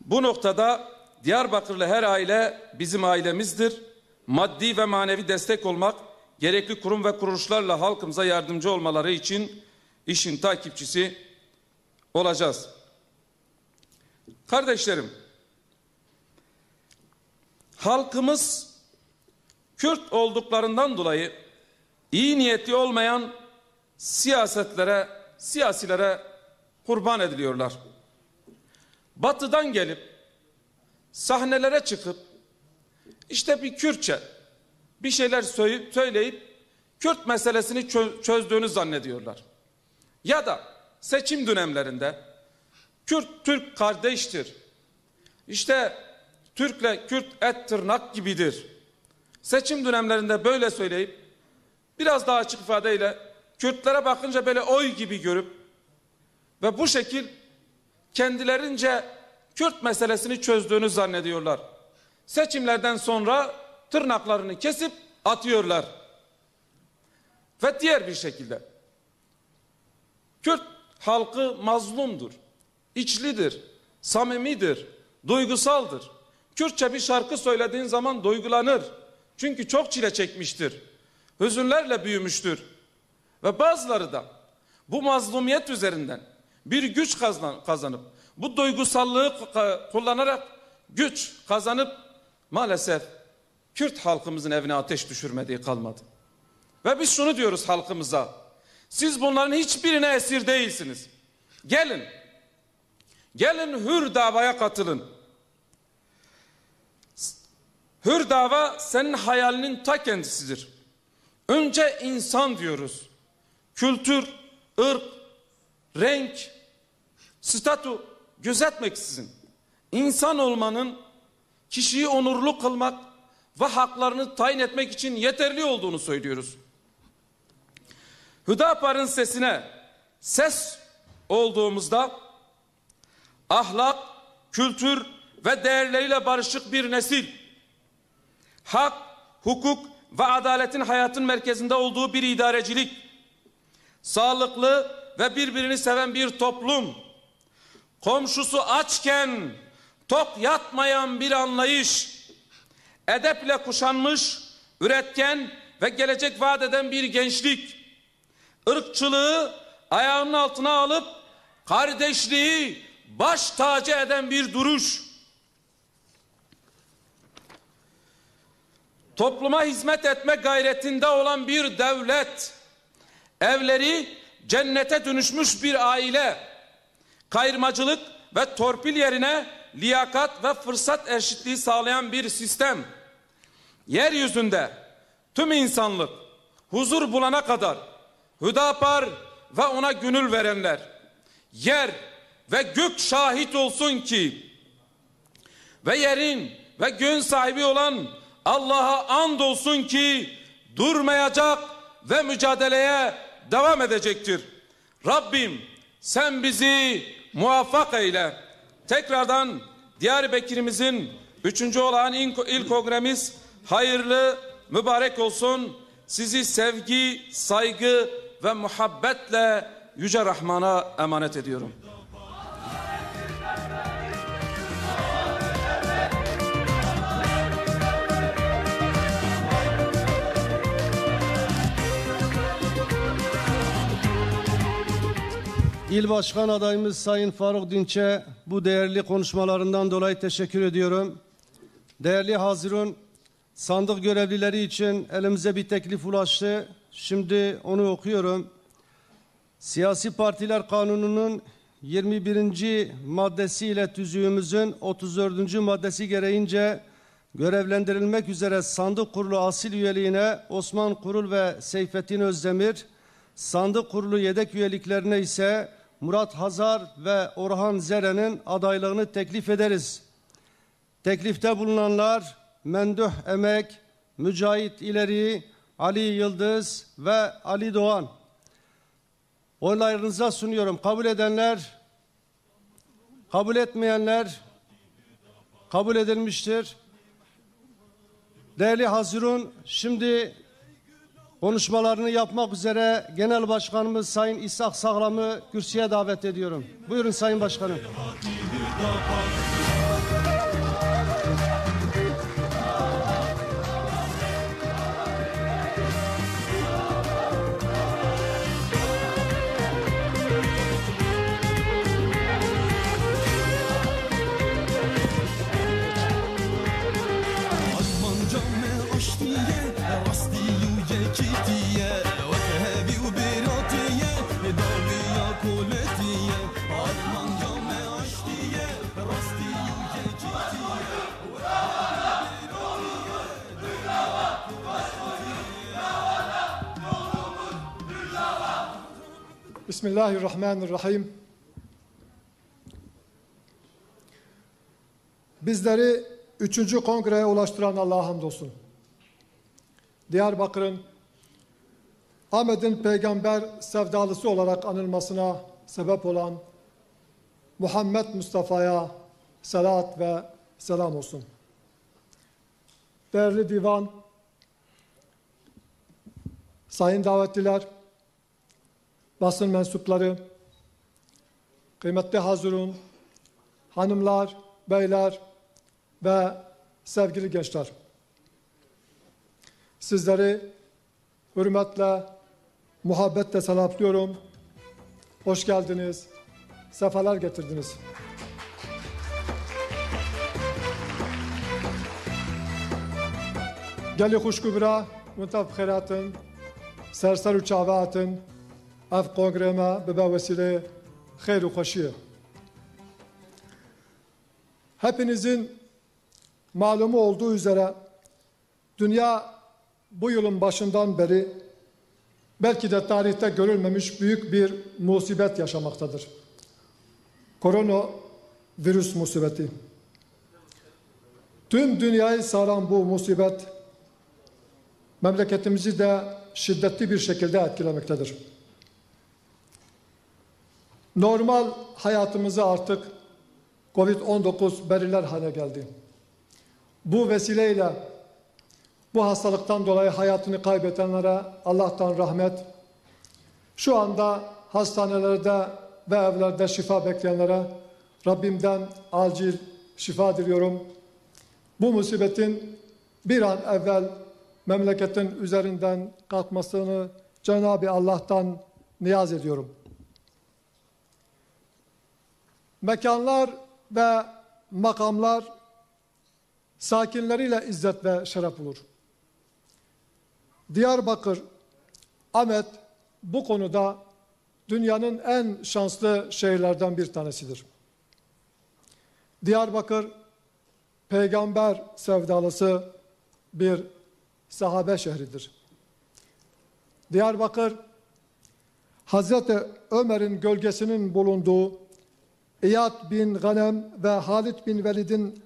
Bu noktada Diyarbakırlı her aile bizim ailemizdir. Maddi ve manevi destek olmak, gerekli kurum ve kuruluşlarla halkımıza yardımcı olmaları için işin takipçisi olacağız. Kardeşlerim, halkımız Kürt olduklarından dolayı iyi niyetli olmayan siyasilere kurban ediliyorlar. Batıdan gelip sahnelere çıkıp işte bir Kürtçe bir şeyler söyleyip Kürt meselesini çözdüğünü zannediyorlar. Ya da seçim dönemlerinde Kürt Türk kardeştir. İşte Türk'le Kürt et tırnak gibidir. Seçim dönemlerinde böyle söyleyip biraz daha açık ifadeyle Kürtlere bakınca böyle oy gibi görüp ve bu şekil kendilerince Kürt meselesini çözdüğünü zannediyorlar. Seçimlerden sonra tırnaklarını kesip atıyorlar. Ve diğer bir şekilde Kürt halkı mazlumdur, içlidir, samimidir, duygusaldır. Kürtçe bir şarkı söylediğin zaman duygulanır. Çünkü çok çile çekmiştir. Hüzünlerle büyümüştür. Ve bazıları da bu mazlumiyet üzerinden bir güç kazanıp bu duygusallığı kullanarak güç kazanıp maalesef Kürt halkımızın evine ateş düşürmediği kalmadı. Ve biz şunu diyoruz halkımıza. Siz bunların hiçbirine esir değilsiniz. Gelin. Gelin hür davaya katılın. Hür dava senin hayalinin ta kendisidir. Önce insan diyoruz. Kültür, ırk, renk, statü gözetmeksizin. İnsan olmanın kişiyi onurlu kılmak ve haklarını tayin etmek için yeterli olduğunu söylüyoruz. Hüdapar'ın sesine ses olduğumuzda ahlak, kültür ve değerleriyle barışık bir nesil, hak, hukuk ve adaletin hayatın merkezinde olduğu bir idarecilik, sağlıklı ve birbirini seven bir toplum, komşusu açken tok yatmayan bir anlayış, edeple kuşanmış, üretken ve gelecek vaat eden bir gençlik, ırkçılığı ayağının altına alıp kardeşliği baş tacı eden bir duruş, topluma hizmet etme gayretinde olan bir devlet, evleri cennete dönüşmüş bir aile, kayırmacılık ve torpil yerine liyakat ve fırsat eşitliği sağlayan bir sistem, yeryüzünde tüm insanlık huzur bulana kadar Hüdapar ve ona gönül verenler, yer ve gök şahit olsun ki ve yerin ve göğün sahibi olan Allah'a and olsun ki durmayacak ve mücadeleye devam edecektir. Rabbim sen bizi muvaffak eyle. Tekrardan Diyarbakır'ımızın 3. olan il kongremiz hayırlı, mübarek olsun. Sizi sevgi, saygı ve muhabbetle Yüce Rahman'a emanet ediyorum. İl Başkan adayımız Sayın Faruk Dinç'e bu değerli konuşmalarından dolayı teşekkür ediyorum. Değerli hazirun, sandık görevlileri için elimize bir teklif ulaştı. Şimdi onu okuyorum. Siyasi Partiler Kanunu'nun 21. maddesiyle tüzüğümüzün 34. maddesi gereğince görevlendirilmek üzere sandık kurulu asil üyeliğine Osman Kurul ve Seyfettin Özdemir, sandık kurulu yedek üyeliklerine ise Murat Hazar ve Orhan Zeren'in adaylığını teklif ederiz. Teklifte bulunanlar Menduh Emek, Mücahit İleri, Ali Yıldız ve Ali Doğan. Oylarınıza sunuyorum. Kabul edenler, kabul etmeyenler kabul edilmiştir. Değerli hazirun, şimdi konuşmalarını yapmak üzere Genel Başkanımız Sayın İshak Sağlam'ı kürsüye davet ediyorum. Buyurun Sayın Başkanım. Bismillahirrahmanirrahim. Bizleri 3. kongreye ulaştıran Allah'a hamdolsun. Diyarbakır'ın Ahmet'in peygamber sevdalısı olarak anılmasına sebep olan Muhammed Mustafa'ya salat ve selam olsun. Değerli divan, sayın davetliler, basın mensupları, kıymetli hazirun, hanımlar, beyler ve sevgili gençler. Sizleri hürmetle, muhabbetle selamlıyorum. Hoş geldiniz, sefalar getirdiniz. Geli hoş kubra, muntaf khairatın, serser çavatın ev kongreme bebe vesile hayır u hoşiye. Hepinizin malumu olduğu üzere dünya bu yılın başından beri belki de tarihte görülmemiş büyük bir musibet yaşamaktadır. Koronavirüs musibeti. Tüm dünyayı saran bu musibet memleketimizi de şiddetli bir şekilde etkilemektedir. Normal hayatımızı artık Covid-19 belirler hale geldi. Bu vesileyle bu hastalıktan dolayı hayatını kaybedenlere Allah'tan rahmet, şu anda hastanelerde ve evlerde şifa bekleyenlere Rabbimden acil şifa diliyorum. Bu musibetin bir an evvel memleketin üzerinden kalkmasını Cenab-ı Allah'tan niyaz ediyorum. Mekanlar ve makamlar sakinleriyle izzet ve şeref bulur. Diyarbakır, Ahmet bu konuda dünyanın en şanslı şehirlerden bir tanesidir. Diyarbakır, peygamber sevdalısı bir sahabe şehridir. Diyarbakır, Hazreti Ömer'in gölgesinin bulunduğu İyad bin Ghanem ve Halid bin Velid'in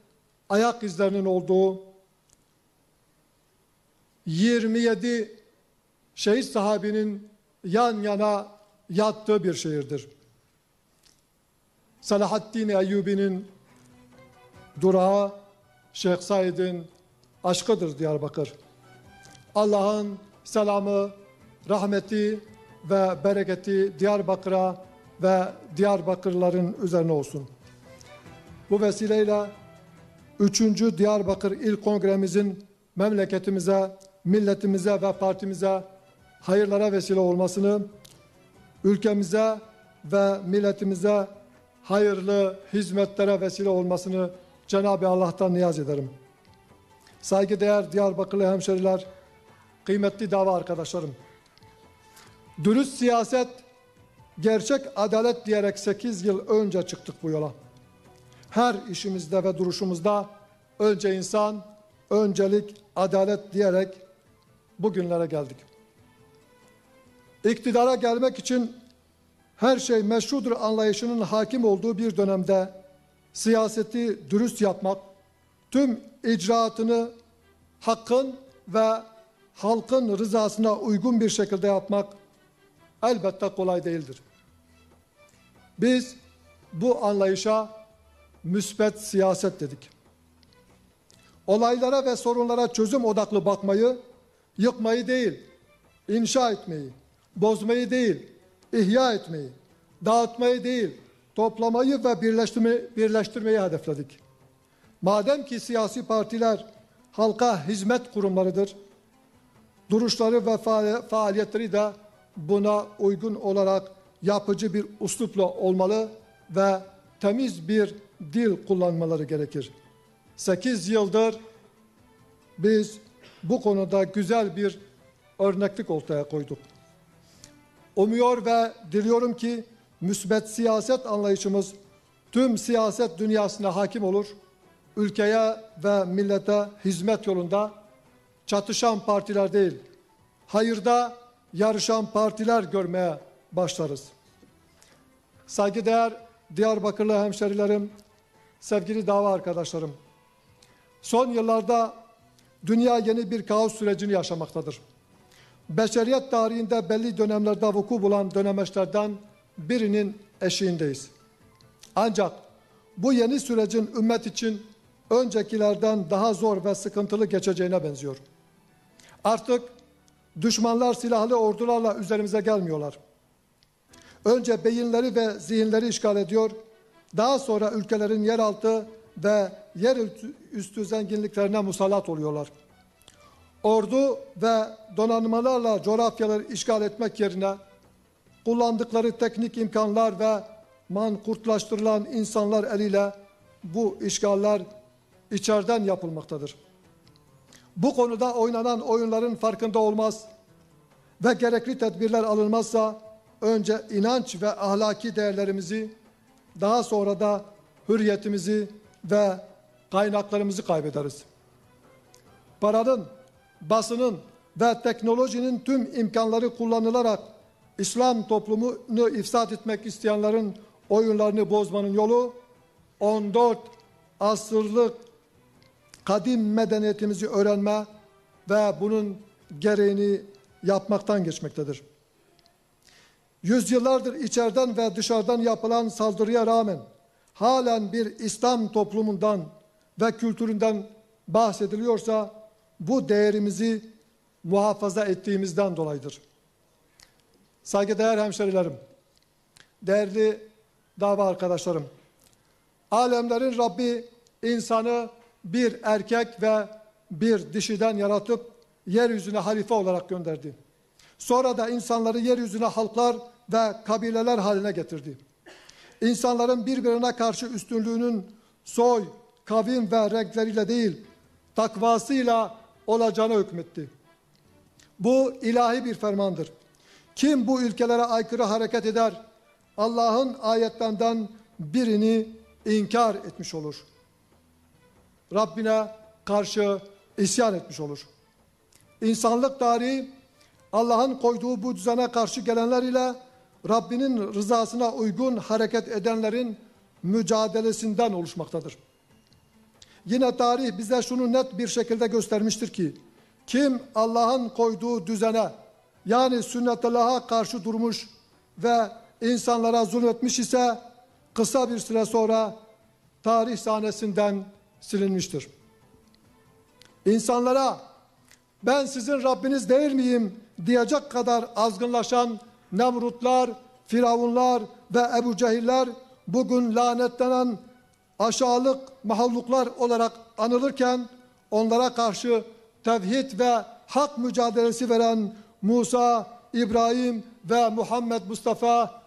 ayak izlerinin olduğu 27 şehit sahabinin yan yana yattığı bir şehirdir. Selahaddin Eyyubi'nin durağı, Şeyh Said'in aşkıdır Diyarbakır. Allah'ın selamı, rahmeti ve bereketi Diyarbakır'a ve Diyarbakırlıların üzerine olsun. Bu vesileyle 3. Diyarbakır İl Kongremizin memleketimize, milletimize ve partimize hayırlara vesile olmasını, ülkemize ve milletimize hayırlı hizmetlere vesile olmasını Cenab-ı Allah'tan niyaz ederim. Saygıdeğer Diyarbakırlı hemşeriler, kıymetli dava arkadaşlarım, dürüst siyaset, gerçek adalet diyerek 8 yıl önce çıktık bu yola. Her işimizde ve duruşumuzda önce insan, öncelik, adalet diyerek bugünlere geldik. İktidara gelmek için her şey meşrudur anlayışının hakim olduğu bir dönemde siyaseti dürüst yapmak, tüm icraatını hakkın ve halkın rızasına uygun bir şekilde yapmak elbette kolay değildir. Biz bu anlayışa müsbet siyaset dedik. Olaylara ve sorunlara çözüm odaklı bakmayı, yıkmayı değil, inşa etmeyi, bozmayı değil, ihya etmeyi, dağıtmayı değil, toplamayı ve birleştirmeyi hedefledik. Madem ki siyasi partiler halka hizmet kurumlarıdır, duruşları ve faaliyetleri de buna uygun olarak yapıcı bir üslupla olmalı ve temiz bir dil kullanmaları gerekir. 8 yıldır biz bu konuda güzel bir örneklik ortaya koyduk. Umuyor ve diliyorum ki müsbet siyaset anlayışımız tüm siyaset dünyasına hakim olur. Ülkeye ve millete hizmet yolunda çatışan partiler değil, hayırda yarışan partiler görmeye başlarız. Saygıdeğer Diyarbakırlı hemşerilerim, sevgili dava arkadaşlarım, son yıllarda dünya yeni bir kaos sürecini yaşamaktadır. Beşeriyet tarihinde belli dönemlerde vuku bulan dönemeçlerden birinin eşiğindeyiz. Ancak bu yeni sürecin ümmet için öncekilerden daha zor ve sıkıntılı geçeceğine benziyor. Artık düşmanlar silahlı ordularla üzerimize gelmiyorlar. Önce beyinleri ve zihinleri işgal ediyor, daha sonra ülkelerin yeraltı ve yerüstü zenginliklerine musallat oluyorlar. Ordu ve donanmalarla coğrafyaları işgal etmek yerine kullandıkları teknik imkanlar ve mankurtlaştırılan insanlar eliyle bu işgaller içeriden yapılmaktadır. Bu konuda oynanan oyunların farkında olmaz, ve gerekli tedbirler alınmazsa önce inanç ve ahlaki değerlerimizi, daha sonra da hürriyetimizi ve kaynaklarımızı kaybederiz. Paranın, basının ve teknolojinin tüm imkanları kullanılarak İslam toplumunu ifsad etmek isteyenlerin oyunlarını bozmanın yolu 14 asırlık kadim medeniyetimizi öğrenme ve bunun gereğini yapmaktan geçmektedir. Yüzyıllardır içeriden ve dışarıdan yapılan saldırıya rağmen halen bir İslam toplumundan ve kültüründen bahsediliyorsa bu değerimizi muhafaza ettiğimizden dolayıdır. Saygıdeğer hemşerilerim, değerli dava arkadaşlarım, alemlerin Rabbi insanı bir erkek ve bir dişiden yaratıp yeryüzüne halife olarak gönderdi. Sonra da insanları yeryüzüne halklar ve kabileler haline getirdi. İnsanların birbirine karşı üstünlüğünün soy, kavim ve renkleriyle değil, takvasıyla olacağına hükmetti. Bu ilahi bir fermandır. Kim bu ilkelere aykırı hareket eder, Allah'ın ayetlerinden birini inkar etmiş olur. Rabbine karşı isyan etmiş olur. İnsanlık tarihi Allah'ın koyduğu bu düzene karşı gelenler ile Rabbinin rızasına uygun hareket edenlerin mücadelesinden oluşmaktadır. Yine tarih bize şunu net bir şekilde göstermiştir ki, kim Allah'ın koyduğu düzene, yani sünnetullah'a karşı durmuş ve insanlara zulmetmiş ise kısa bir süre sonra tarih sahnesinden silinmiştir. İnsanlara ben sizin Rabbiniz değil miyim diyecek kadar azgınlaşan Nemrutlar, Firavunlar ve Ebu Cehiller bugün lanetlenen aşağılık mahalluklar olarak anılırken onlara karşı tevhid ve hak mücadelesi veren Musa, İbrahim ve Muhammed Mustafa,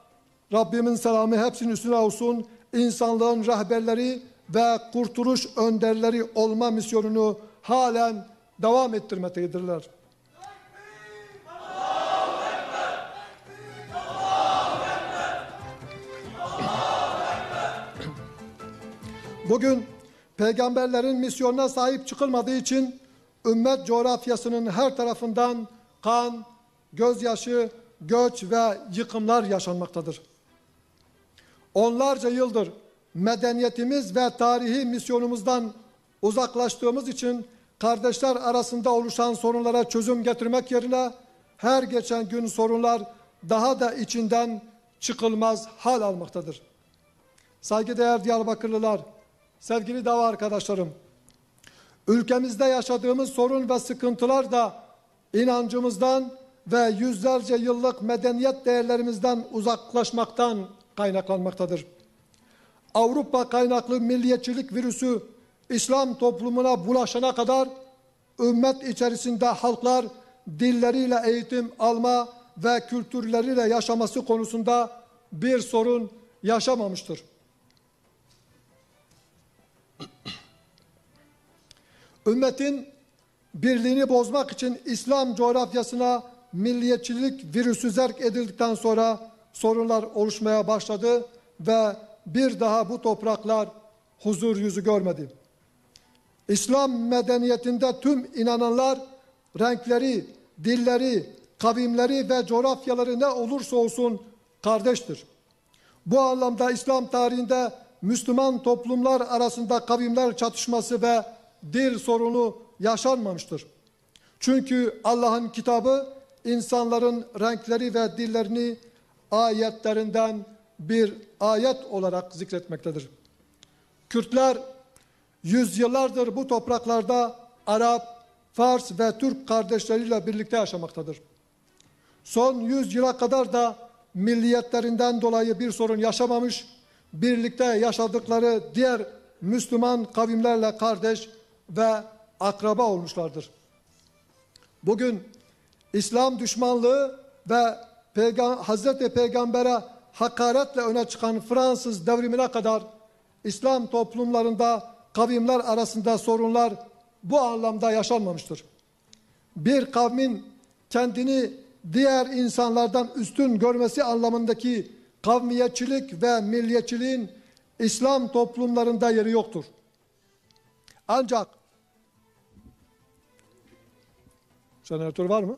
Rabbimin selamı hepsinin üstüne olsun, insanlığın rehberleri ve kurtuluş önderleri olma misyonunu halen devam ettirmektedirler. Bugün peygamberlerin misyonuna sahip çıkılmadığı için ümmet coğrafyasının her tarafından kan, gözyaşı, göç ve yıkımlar yaşanmaktadır. Onlarca yıldır medeniyetimiz ve tarihi misyonumuzdan uzaklaştığımız için kardeşler arasında oluşan sorunlara çözüm getirmek yerine her geçen gün sorunlar daha da içinden çıkılmaz hal almaktadır. Saygıdeğer Diyarbakırlılar, sevgili dava arkadaşlarım, ülkemizde yaşadığımız sorun ve sıkıntılar da inancımızdan ve yüzlerce yıllık medeniyet değerlerimizden uzaklaşmaktan kaynaklanmaktadır. Avrupa kaynaklı milliyetçilik virüsü İslam toplumuna bulaşana kadar ümmet içerisinde halklar dilleriyle eğitim alma ve kültürleriyle yaşaması konusunda bir sorun yaşamamıştır. Ümmetin birliğini bozmak için İslam coğrafyasına milliyetçilik virüsü zerk edildikten sonra sorunlar oluşmaya başladı ve bir daha bu topraklar huzur yüzü görmedi. İslam medeniyetinde tüm inananlar renkleri, dilleri, kavimleri ve coğrafyaları ne olursa olsun kardeştir. Bu anlamda İslam tarihinde Müslüman toplumlar arasında kavimler çatışması ve dil sorunu yaşanmamıştır. Çünkü Allah'ın kitabı insanların renkleri ve dillerini ayetlerinden bir ayet olarak zikretmektedir. Kürtler yüzyıllardır bu topraklarda Arap, Fars ve Türk kardeşleriyle birlikte yaşamaktadır. Son 100 yıla kadar da milliyetlerinden dolayı bir sorun yaşamamış, birlikte yaşadıkları diğer Müslüman kavimlerle kardeş ve akraba olmuşlardır. Bugün İslam düşmanlığı ve Hazreti Peygamber'e hakaretle öne çıkan Fransız devrimine kadar İslam toplumlarında kavimler arasında sorunlar bu anlamda yaşanmamıştır. Bir kavmin kendini diğer insanlardan üstün görmesi anlamındaki kavmiyetçilik ve milliyetçiliğin İslam toplumlarında yeri yoktur. Ancak jeneratör var mı?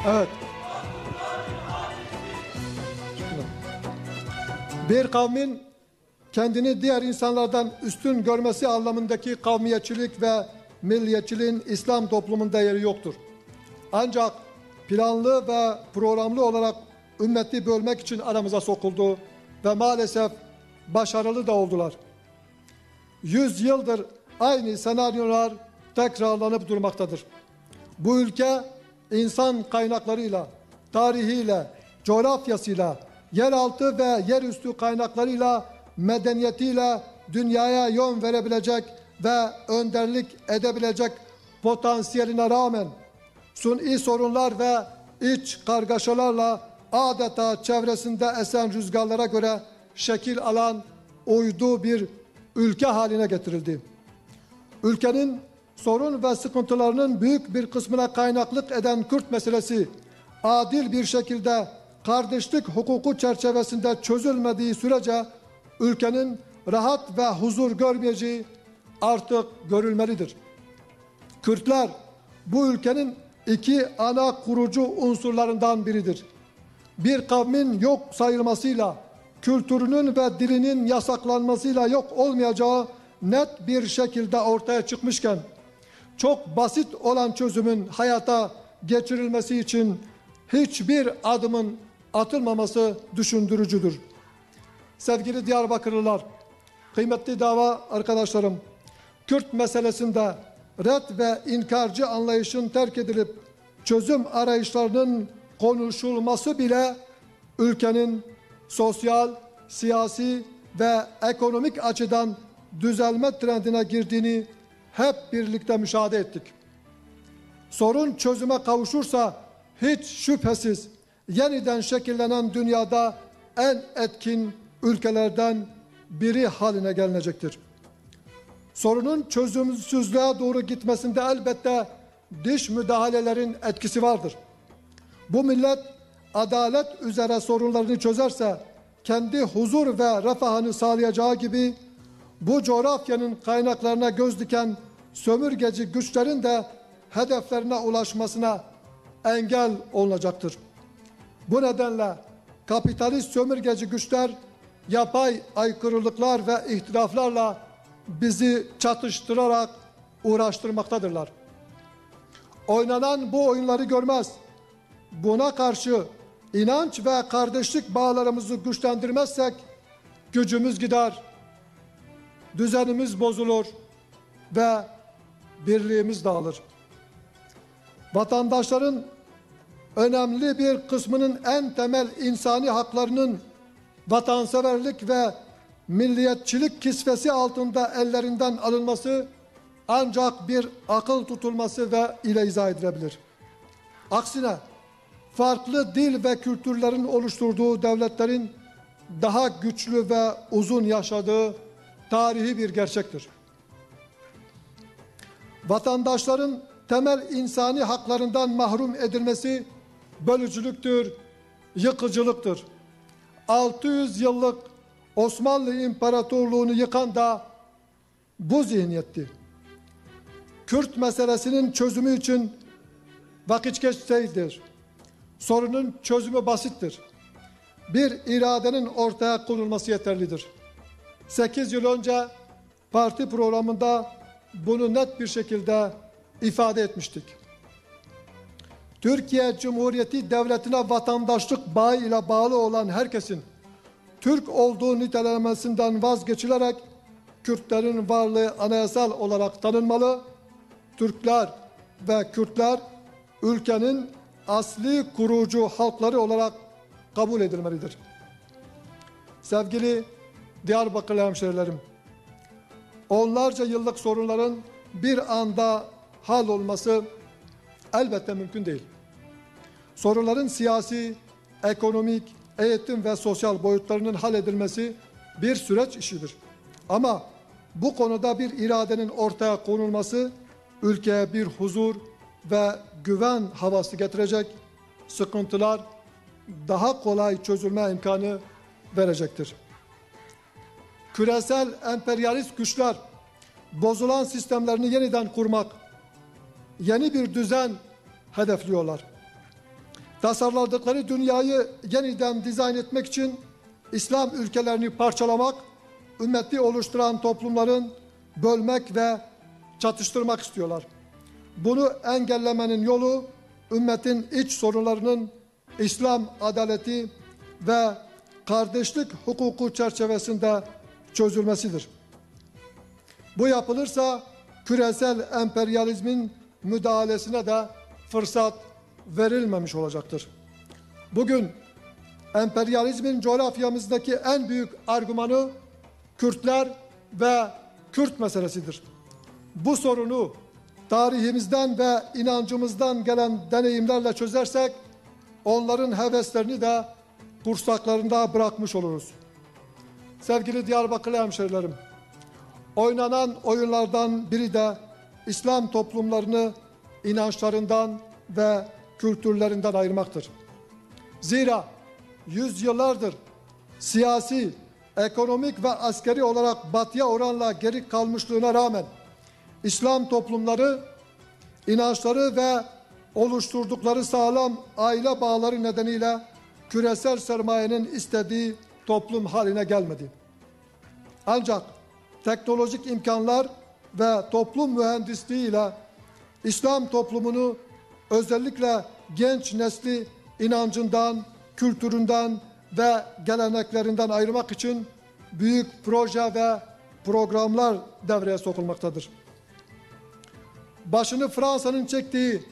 Evet. Bir kavmin kendini diğer insanlardan üstün görmesi anlamındaki kavmiyetçilik ve milliyetçiliğin İslam toplumunda yeri yoktur. Ancak planlı ve programlı olarak ümmeti bölmek için aramıza sokuldu ve maalesef başarılı da oldular. 100 yıldır aynı senaryolar tekrarlanıp durmaktadır. Bu ülke insan kaynaklarıyla, tarihiyle, coğrafyasıyla, yeraltı ve yerüstü kaynaklarıyla, medeniyetiyle dünyaya yön verebilecek ve önderlik edebilecek potansiyeline rağmen suni sorunlar ve iç kargaşalarla adeta çevresinde esen rüzgarlara göre şekil alan uydu bir ülke haline getirildi. Ülkenin sorun ve sıkıntılarının büyük bir kısmına kaynaklık eden Kürt meselesi adil bir şekilde kardeşlik hukuku çerçevesinde çözülmediği sürece ülkenin rahat ve huzur görmeyeceği artık görülmelidir. Kürtler bu ülkenin iki ana kurucu unsurlarından biridir. Bir kavmin yok sayılmasıyla, kültürünün ve dilinin yasaklanmasıyla yok olmayacağı net bir şekilde ortaya çıkmışken, çok basit olan çözümün hayata geçirilmesi için hiçbir adımın atılmaması düşündürücüdür. Sevgili Diyarbakırlılar, kıymetli dava arkadaşlarım, Kürt meselesinde red ve inkarcı anlayışın terk edilip çözüm arayışlarının konuşulması bile ülkenin sosyal, siyasi ve ekonomik açıdan düzelme trendine girdiğini hep birlikte müşahede ettik. Sorun çözüme kavuşursa hiç şüphesiz yeniden şekillenen dünyada en etkin ülkelerden biri haline gelinecektir. Sorunun çözümsüzlüğe doğru gitmesinde elbette dış müdahalelerin etkisi vardır. Bu millet adalet üzere sorunlarını çözerse kendi huzur ve refahını sağlayacağı gibi bu coğrafyanın kaynaklarına göz diken sömürgeci güçlerin de hedeflerine ulaşmasına engel olunacaktır. Bu nedenle kapitalist sömürgeci güçler yapay aykırılıklar ve ihtilaflarla bizi çatıştırarak uğraştırmaktadırlar. Oynanan bu oyunları görmez. Buna karşı inanç ve kardeşlik bağlarımızı güçlendirmezsek gücümüz gider, düzenimiz bozulur ve birliğimiz dağılır. Vatandaşların önemli bir kısmının en temel insani haklarının vatanseverlik ve milliyetçilik kisvesi altında ellerinden alınması ancak bir akıl tutulması ve ile izah edilebilir. Aksine farklı dil ve kültürlerin oluşturduğu devletlerin daha güçlü ve uzun yaşadığı tarihi bir gerçektir. Vatandaşların temel insani haklarından mahrum edilmesi bölücülüktür, yıkıcılıktır. 600 yıllık Osmanlı İmparatorluğunu yıkan da bu zihniyetti. Kürt meselesinin çözümü için vakit geç değildir. Sorunun çözümü basittir. Bir iradenin ortaya konulması yeterlidir. 8 yıl önce parti programında bunu net bir şekilde ifade etmiştik. Türkiye Cumhuriyeti Devleti'ne vatandaşlık bağı ile bağlı olan herkesin Türk olduğu nitelemesinden vazgeçilerek Kürtlerin varlığı anayasal olarak tanınmalı. Türkler ve Kürtler ülkenin asli kurucu halkları olarak kabul edilmelidir. Sevgili Diyarbakırlı hemşehrilerim, onlarca yıllık sorunların bir anda hal olması elbette mümkün değil. Sorunların siyasi, ekonomik, eğitim ve sosyal boyutlarının halledilmesi bir süreç işidir. Ama bu konuda bir iradenin ortaya konulması ülkeye bir huzur ve güven havası getirecek, sıkıntılar daha kolay çözülme imkanı verecektir. Küresel emperyalist güçler bozulan sistemlerini yeniden kurmak, yeni bir düzen hedefliyorlar. Tasarladıkları dünyayı yeniden dizayn etmek için İslam ülkelerini parçalamak, ümmeti oluşturan toplumların bölmek ve çatıştırmak istiyorlar. Bunu engellemenin yolu ümmetin iç sorunlarının İslam adaleti ve kardeşlik hukuku çerçevesinde çözülmesidir. Bu yapılırsa küresel emperyalizmin müdahalesine de fırsat verilmemiş olacaktır. Bugün emperyalizmin coğrafyamızdaki en büyük argümanı Kürtler ve Kürt meselesidir. Bu sorunu tarihimizden ve inancımızdan gelen deneyimlerle çözersek onların heveslerini de kursaklarında bırakmış oluruz. Sevgili Diyarbakırlı hemşehrilerim, oynanan oyunlardan biri de İslam toplumlarını inançlarından ve kültürlerinden ayırmaktır. Zira yüzyıllardır siyasi, ekonomik ve askeri olarak batıya oranla geri kalmışlığına rağmen İslam toplumları inançları ve oluşturdukları sağlam aile bağları nedeniyle küresel sermayenin istediği toplum haline gelmedi. Ancak teknolojik imkanlar ve toplum mühendisliği ile İslam toplumunu özellikle genç nesli inancından, kültüründen ve geleneklerinden ayırmak için büyük proje ve programlar devreye sokulmaktadır. Başını Fransa'nın çektiği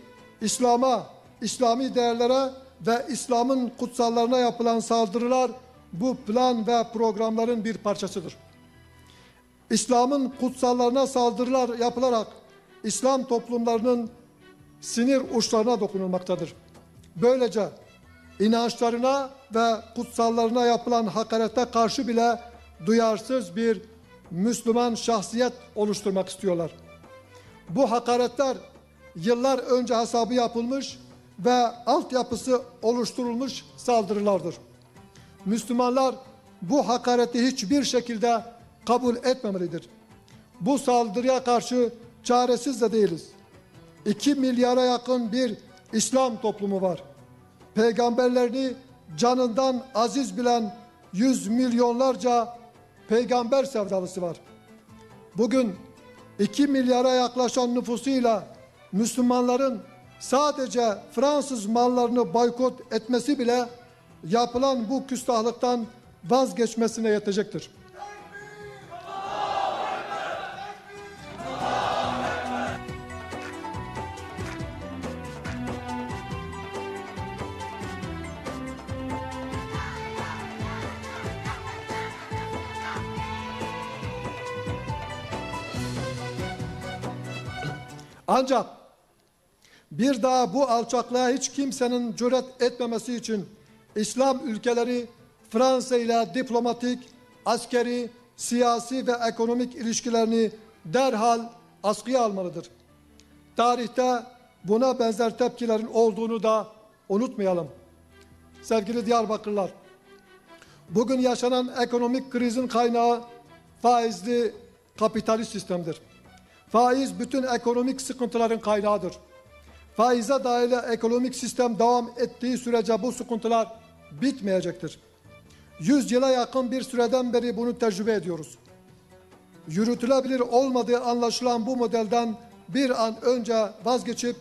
İslam'a, İslami değerlere ve İslam'ın kutsallarına yapılan saldırılar bu plan ve programların bir parçasıdır. İslam'ın kutsallarına saldırılar yapılarak İslam toplumlarının sinir uçlarına dokunulmaktadır. Böylece inançlarına ve kutsallarına yapılan hakarete karşı bile duyarsız bir Müslüman şahsiyet oluşturmak istiyorlar. Bu hakaretler yıllar önce hesabı yapılmış ve altyapısı oluşturulmuş saldırılardır. Müslümanlar bu hakareti hiçbir şekilde kabul etmemelidir. Bu saldırıya karşı çaresiz de değiliz. 2 milyara yakın bir İslam toplumu var. Peygamberlerini canından aziz bilen 100 milyonlarca peygamber sevdalısı var. Bugün 2 milyara yaklaşan nüfusuyla Müslümanların sadece Fransız mallarını boykot etmesi bile yapılan bu küstahlıktan vazgeçmesine yetecektir. Ancak bir daha bu alçaklığa hiç kimsenin cüret etmemesi için İslam ülkeleri Fransa ile diplomatik, askeri, siyasi ve ekonomik ilişkilerini derhal askıya almalıdır. Tarihte buna benzer tepkilerin olduğunu da unutmayalım. Sevgili Diyarbakırlılar, bugün yaşanan ekonomik krizin kaynağı faizli kapitalist sistemdir. Faiz bütün ekonomik sıkıntıların kaynağıdır. Faize dayalı ekonomik sistem devam ettiği sürece bu sıkıntılar bitmeyecektir. 100 yıla yakın bir süreden beri bunu tecrübe ediyoruz. Yürütülebilir olmadığı anlaşılan bu modelden bir an önce vazgeçip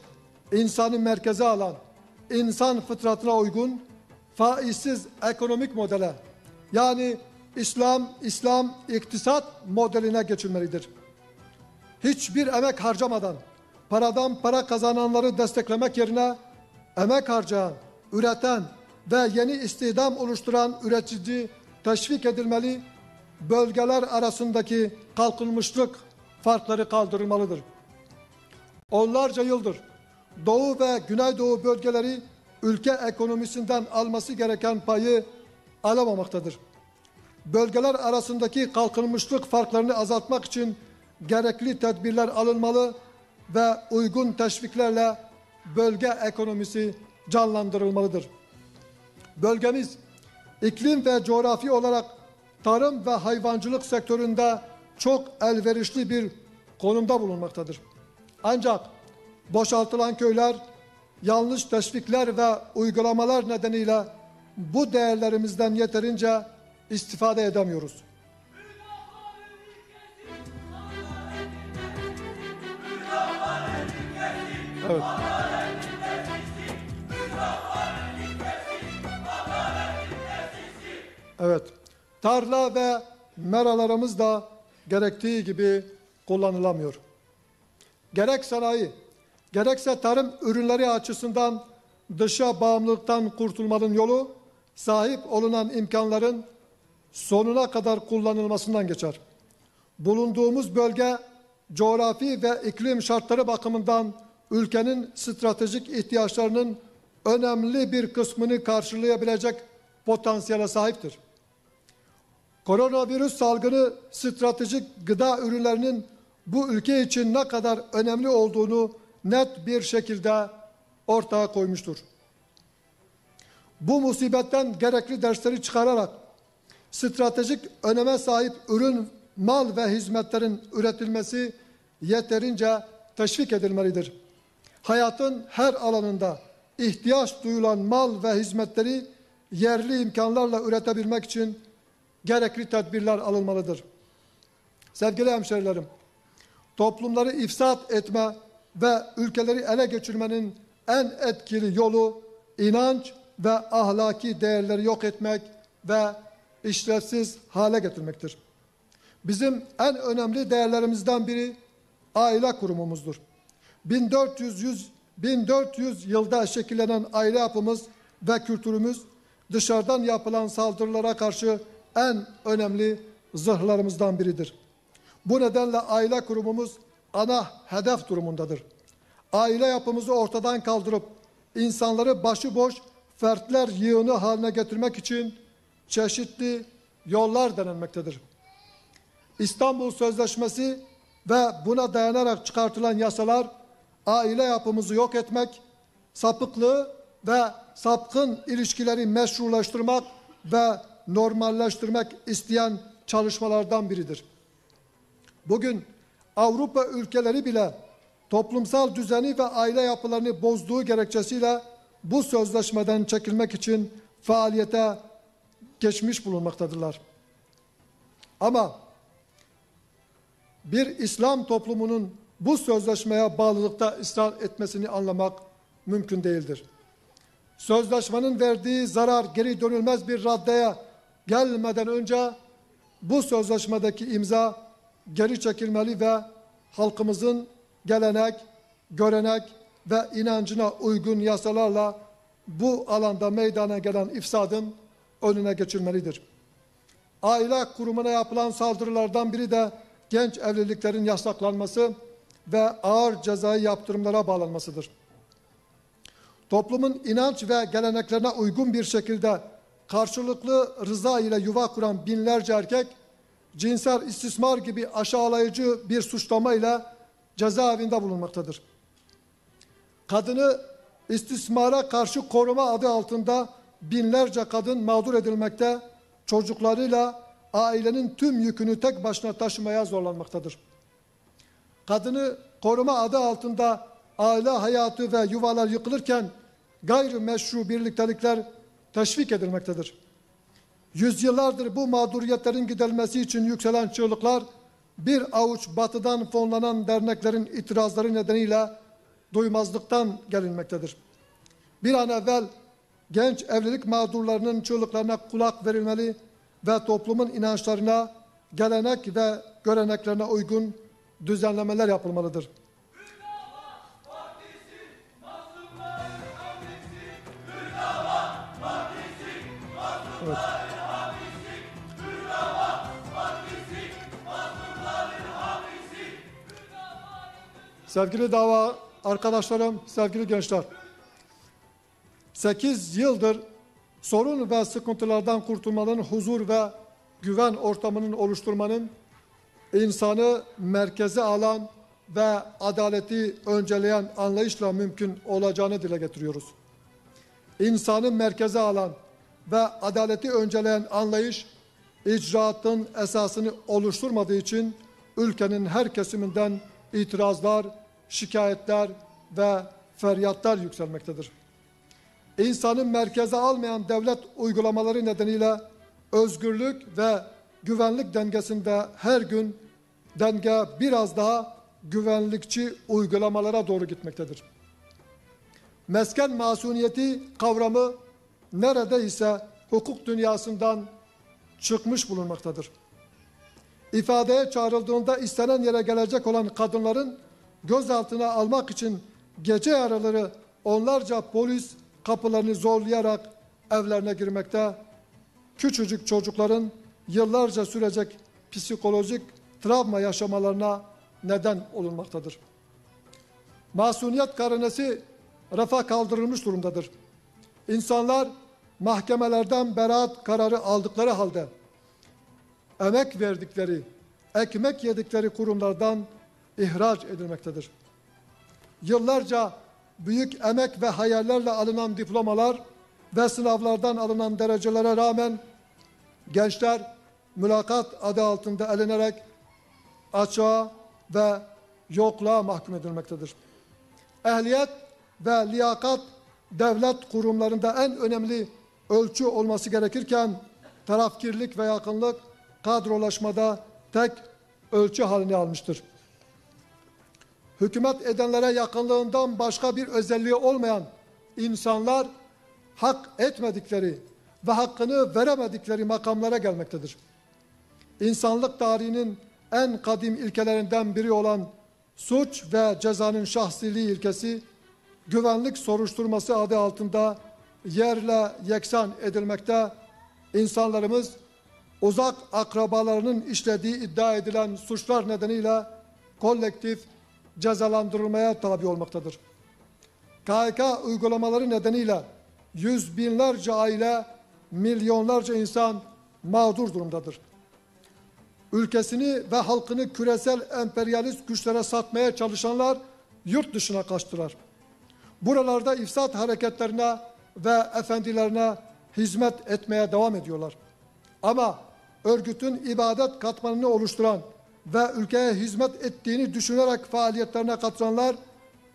insanı merkeze alan, insan fıtratına uygun, faizsiz ekonomik modele, yani İslam iktisat modeline geçilmelidir. Hiçbir emek harcamadan paradan para kazananları desteklemek yerine emek harcayan, üreten ve yeni istihdam oluşturan üretici teşvik edilmeli, bölgeler arasındaki kalkınmışlık farkları kaldırılmalıdır. Onlarca yıldır Doğu ve Güneydoğu bölgeleri ülke ekonomisinden alması gereken payı alamamaktadır. Bölgeler arasındaki kalkınmışlık farklarını azaltmak için gerekli tedbirler alınmalı ve uygun teşviklerle bölge ekonomisi canlandırılmalıdır. Bölgemiz iklim ve coğrafi olarak tarım ve hayvancılık sektöründe çok elverişli bir konumda bulunmaktadır. Ancak boşaltılan köyler, yanlış teşvikler ve uygulamalar nedeniyle bu değerlerimizden yeterince istifade edemiyoruz. Evet. Evet. Tarla ve meralarımız da gerektiği gibi kullanılamıyor. Gerek sanayi, gerekse tarım ürünleri açısından dışa bağımlılıktan kurtulmanın yolu, sahip olunan imkanların sonuna kadar kullanılmasından geçer. Bulunduğumuz bölge, coğrafi ve iklim şartları bakımından ülkenin stratejik ihtiyaçlarının önemli bir kısmını karşılayabilecek potansiyele sahiptir. Koronavirüs salgını stratejik gıda ürünlerinin bu ülke için ne kadar önemli olduğunu net bir şekilde ortaya koymuştur. Bu musibetten gerekli dersleri çıkararak stratejik öneme sahip ürün, mal ve hizmetlerin üretilmesi yeterince teşvik edilmelidir. Hayatın her alanında ihtiyaç duyulan mal ve hizmetleri yerli imkanlarla üretebilmek için gerekli tedbirler alınmalıdır. Sevgili hemşerilerim, toplumları ifsat etme ve ülkeleri ele geçirmenin en etkili yolu inanç ve ahlaki değerleri yok etmek ve işlevsiz hale getirmektir. Bizim en önemli değerlerimizden biri aile kurumumuzdur. 1400 yılda şekillenen aile yapımız ve kültürümüz dışarıdan yapılan saldırılara karşı en önemli zırhlarımızdan biridir. Bu nedenle aile kurumumuz ana hedef durumundadır. Aile yapımızı ortadan kaldırıp insanları başıboş fertler yığını haline getirmek için çeşitli yollar denenmektedir. İstanbul Sözleşmesi ve buna dayanarak çıkartılan yasalar aile yapımızı yok etmek, sapıklığı ve sapkın ilişkileri meşrulaştırmak ve normalleştirmek isteyen çalışmalardan biridir. Bugün Avrupa ülkeleri bile toplumsal düzeni ve aile yapılarını bozduğu gerekçesiyle bu sözleşmeden çekilmek için faaliyete geçmiş bulunmaktadırlar. Ama bir İslam toplumunun bu sözleşmeye bağlılıkta ısrar etmesini anlamak mümkün değildir. Sözleşmenin verdiği zarar geri dönülmez bir raddeye gelmeden önce bu sözleşmedeki imza geri çekilmeli ve halkımızın gelenek, görenek ve inancına uygun yasalarla bu alanda meydana gelen ifsadın önüne geçilmelidir. Aile kurumuna yapılan saldırılardan biri de genç evliliklerin yasaklanması ve ağır cezai yaptırımlara bağlanmasıdır. Toplumun inanç ve geleneklerine uygun bir şekilde karşılıklı rıza ile yuva kuran binlerce erkek, cinsel istismar gibi aşağılayıcı bir suçlama ile cezaevinde bulunmaktadır. Kadını istismara karşı koruma adı altında binlerce kadın mağdur edilmekte, çocuklarıyla ailenin tüm yükünü tek başına taşımaya zorlanmaktadır. Kadını koruma adı altında aile hayatı ve yuvalar yıkılırken gayrimeşru birliktelikler teşvik edilmektedir. Yüzyıllardır bu mağduriyetlerin giderilmesi için yükselen çığlıklar bir avuç batıdan fonlanan derneklerin itirazları nedeniyle duymazlıktan gelinmektedir. Bir an evvel genç evlilik mağdurlarının çığlıklarına kulak verilmeli ve toplumun inançlarına, gelenek ve göreneklerine uygun düzenlemeler yapılmalıdır. Evet. Sevgili dava arkadaşlarım, sevgili gençler, 8 yıldır sorun ve sıkıntılardan kurtulmanın, huzur ve güven ortamının oluşturmanın, insanı merkeze alan ve adaleti önceleyen anlayışla mümkün olacağını dile getiriyoruz. İnsanı merkeze alan ve adaleti önceleyen anlayış, icraatın esasını oluşturmadığı için ülkenin her kesiminden itirazlar, şikayetler ve feryatlar yükselmektedir. İnsanı merkeze almayan devlet uygulamaları nedeniyle özgürlük ve güvenlik dengesinde her gün denge biraz daha güvenlikçi uygulamalara doğru gitmektedir. Mesken masuniyeti kavramı neredeyse hukuk dünyasından çıkmış bulunmaktadır. İfadeye çağrıldığında istenen yere gelecek olan kadınların gözaltına almak için gece yarıları onlarca polis kapılarını zorlayarak evlerine girmekte, küçücük çocukların yıllarca sürecek psikolojik travma yaşamalarına neden olunmaktadır. Masuniyet karinesi rafa kaldırılmış durumdadır. İnsanlar mahkemelerden beraat kararı aldıkları halde emek verdikleri, ekmek yedikleri kurumlardan ihraç edilmektedir. Yıllarca büyük emek ve hayallerle alınan diplomalar ve sınavlardan alınan derecelere rağmen gençler mülakat adı altında elinerek açığa ve yokluğa mahkum edilmektedir. Ehliyet ve liyakat devlet kurumlarında en önemli ölçü olması gerekirken tarafkirlik ve yakınlık kadrolaşmada tek ölçü halini almıştır. Hükümet edenlere yakınlığından başka bir özelliği olmayan insanlar hak etmedikleri ve hakkını veremedikleri makamlara gelmektedir. İnsanlık tarihinin en kadim ilkelerinden biri olan suç ve cezanın şahsiliği ilkesi, güvenlik soruşturması adı altında yerle yeksan edilmekte, insanlarımız uzak akrabalarının işlediği iddia edilen suçlar nedeniyle kolektif cezalandırılmaya tabi olmaktadır. KHK uygulamaları nedeniyle yüz binlerce aile, milyonlarca insan mağdur durumdadır. Ülkesini ve halkını küresel emperyalist güçlere satmaya çalışanlar yurt dışına kaçtılar. Buralarda ifsat hareketlerine ve efendilerine hizmet etmeye devam ediyorlar. Ama örgütün ibadet katmanını oluşturan ve ülkeye hizmet ettiğini düşünerek faaliyetlerine katılanlar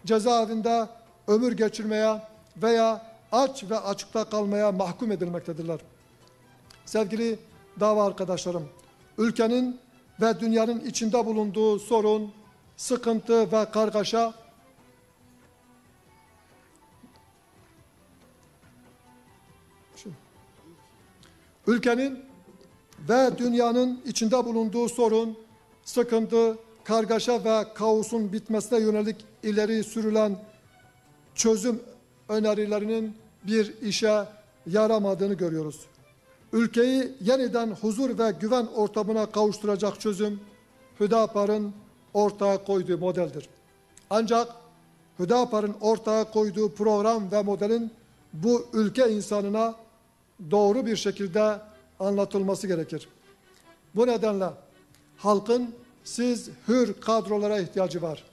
cezaevinde ömür geçirmeye veya aç ve açıkta kalmaya mahkum edilmektedirler. Sevgili dava arkadaşlarım, ülkenin ve dünyanın içinde bulunduğu sorun, sıkıntı ve kargaşa ülkenin ve dünyanın içinde bulunduğu sorun, sıkıntı, kargaşa ve kaosun bitmesine yönelik ileri sürülen çözüm önerilerinin bir işe yaramadığını görüyoruz. Ülkeyi yeniden huzur ve güven ortamına kavuşturacak çözüm, Hüdapar'ın ortaya koyduğu modeldir. Ancak Hüdapar'ın ortaya koyduğu program ve modelin bu ülke insanına doğru bir şekilde anlatılması gerekir. Bu nedenle halkın siz hür kadrolara ihtiyacı var.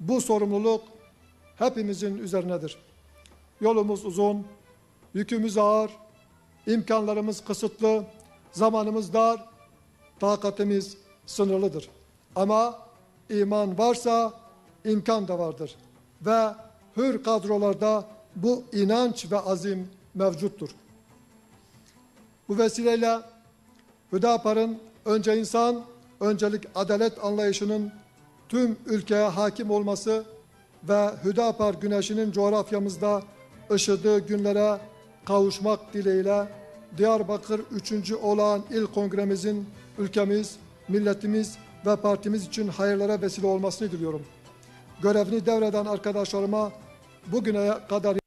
Bu sorumluluk hepimizin üzerinedir. Yolumuz uzun, yükümüz ağır, imkanlarımız kısıtlı, zamanımız dar, takatimiz sınırlıdır. Ama iman varsa imkan da vardır. Ve hür kadrolarda bu inanç ve azim mevcuttur. Bu vesileyle Hüdapar'ın önce insan, öncelik adalet anlayışının tüm ülkeye hakim olması ve Hüdapar güneşinin coğrafyamızda ışıdığı günlere kavuşmak dileğiyle Diyarbakır 3. Olağan İl Kongremizin ülkemiz, milletimiz ve partimiz için hayırlara vesile olmasını diliyorum. Görevini devreden arkadaşlarıma bugüne kadar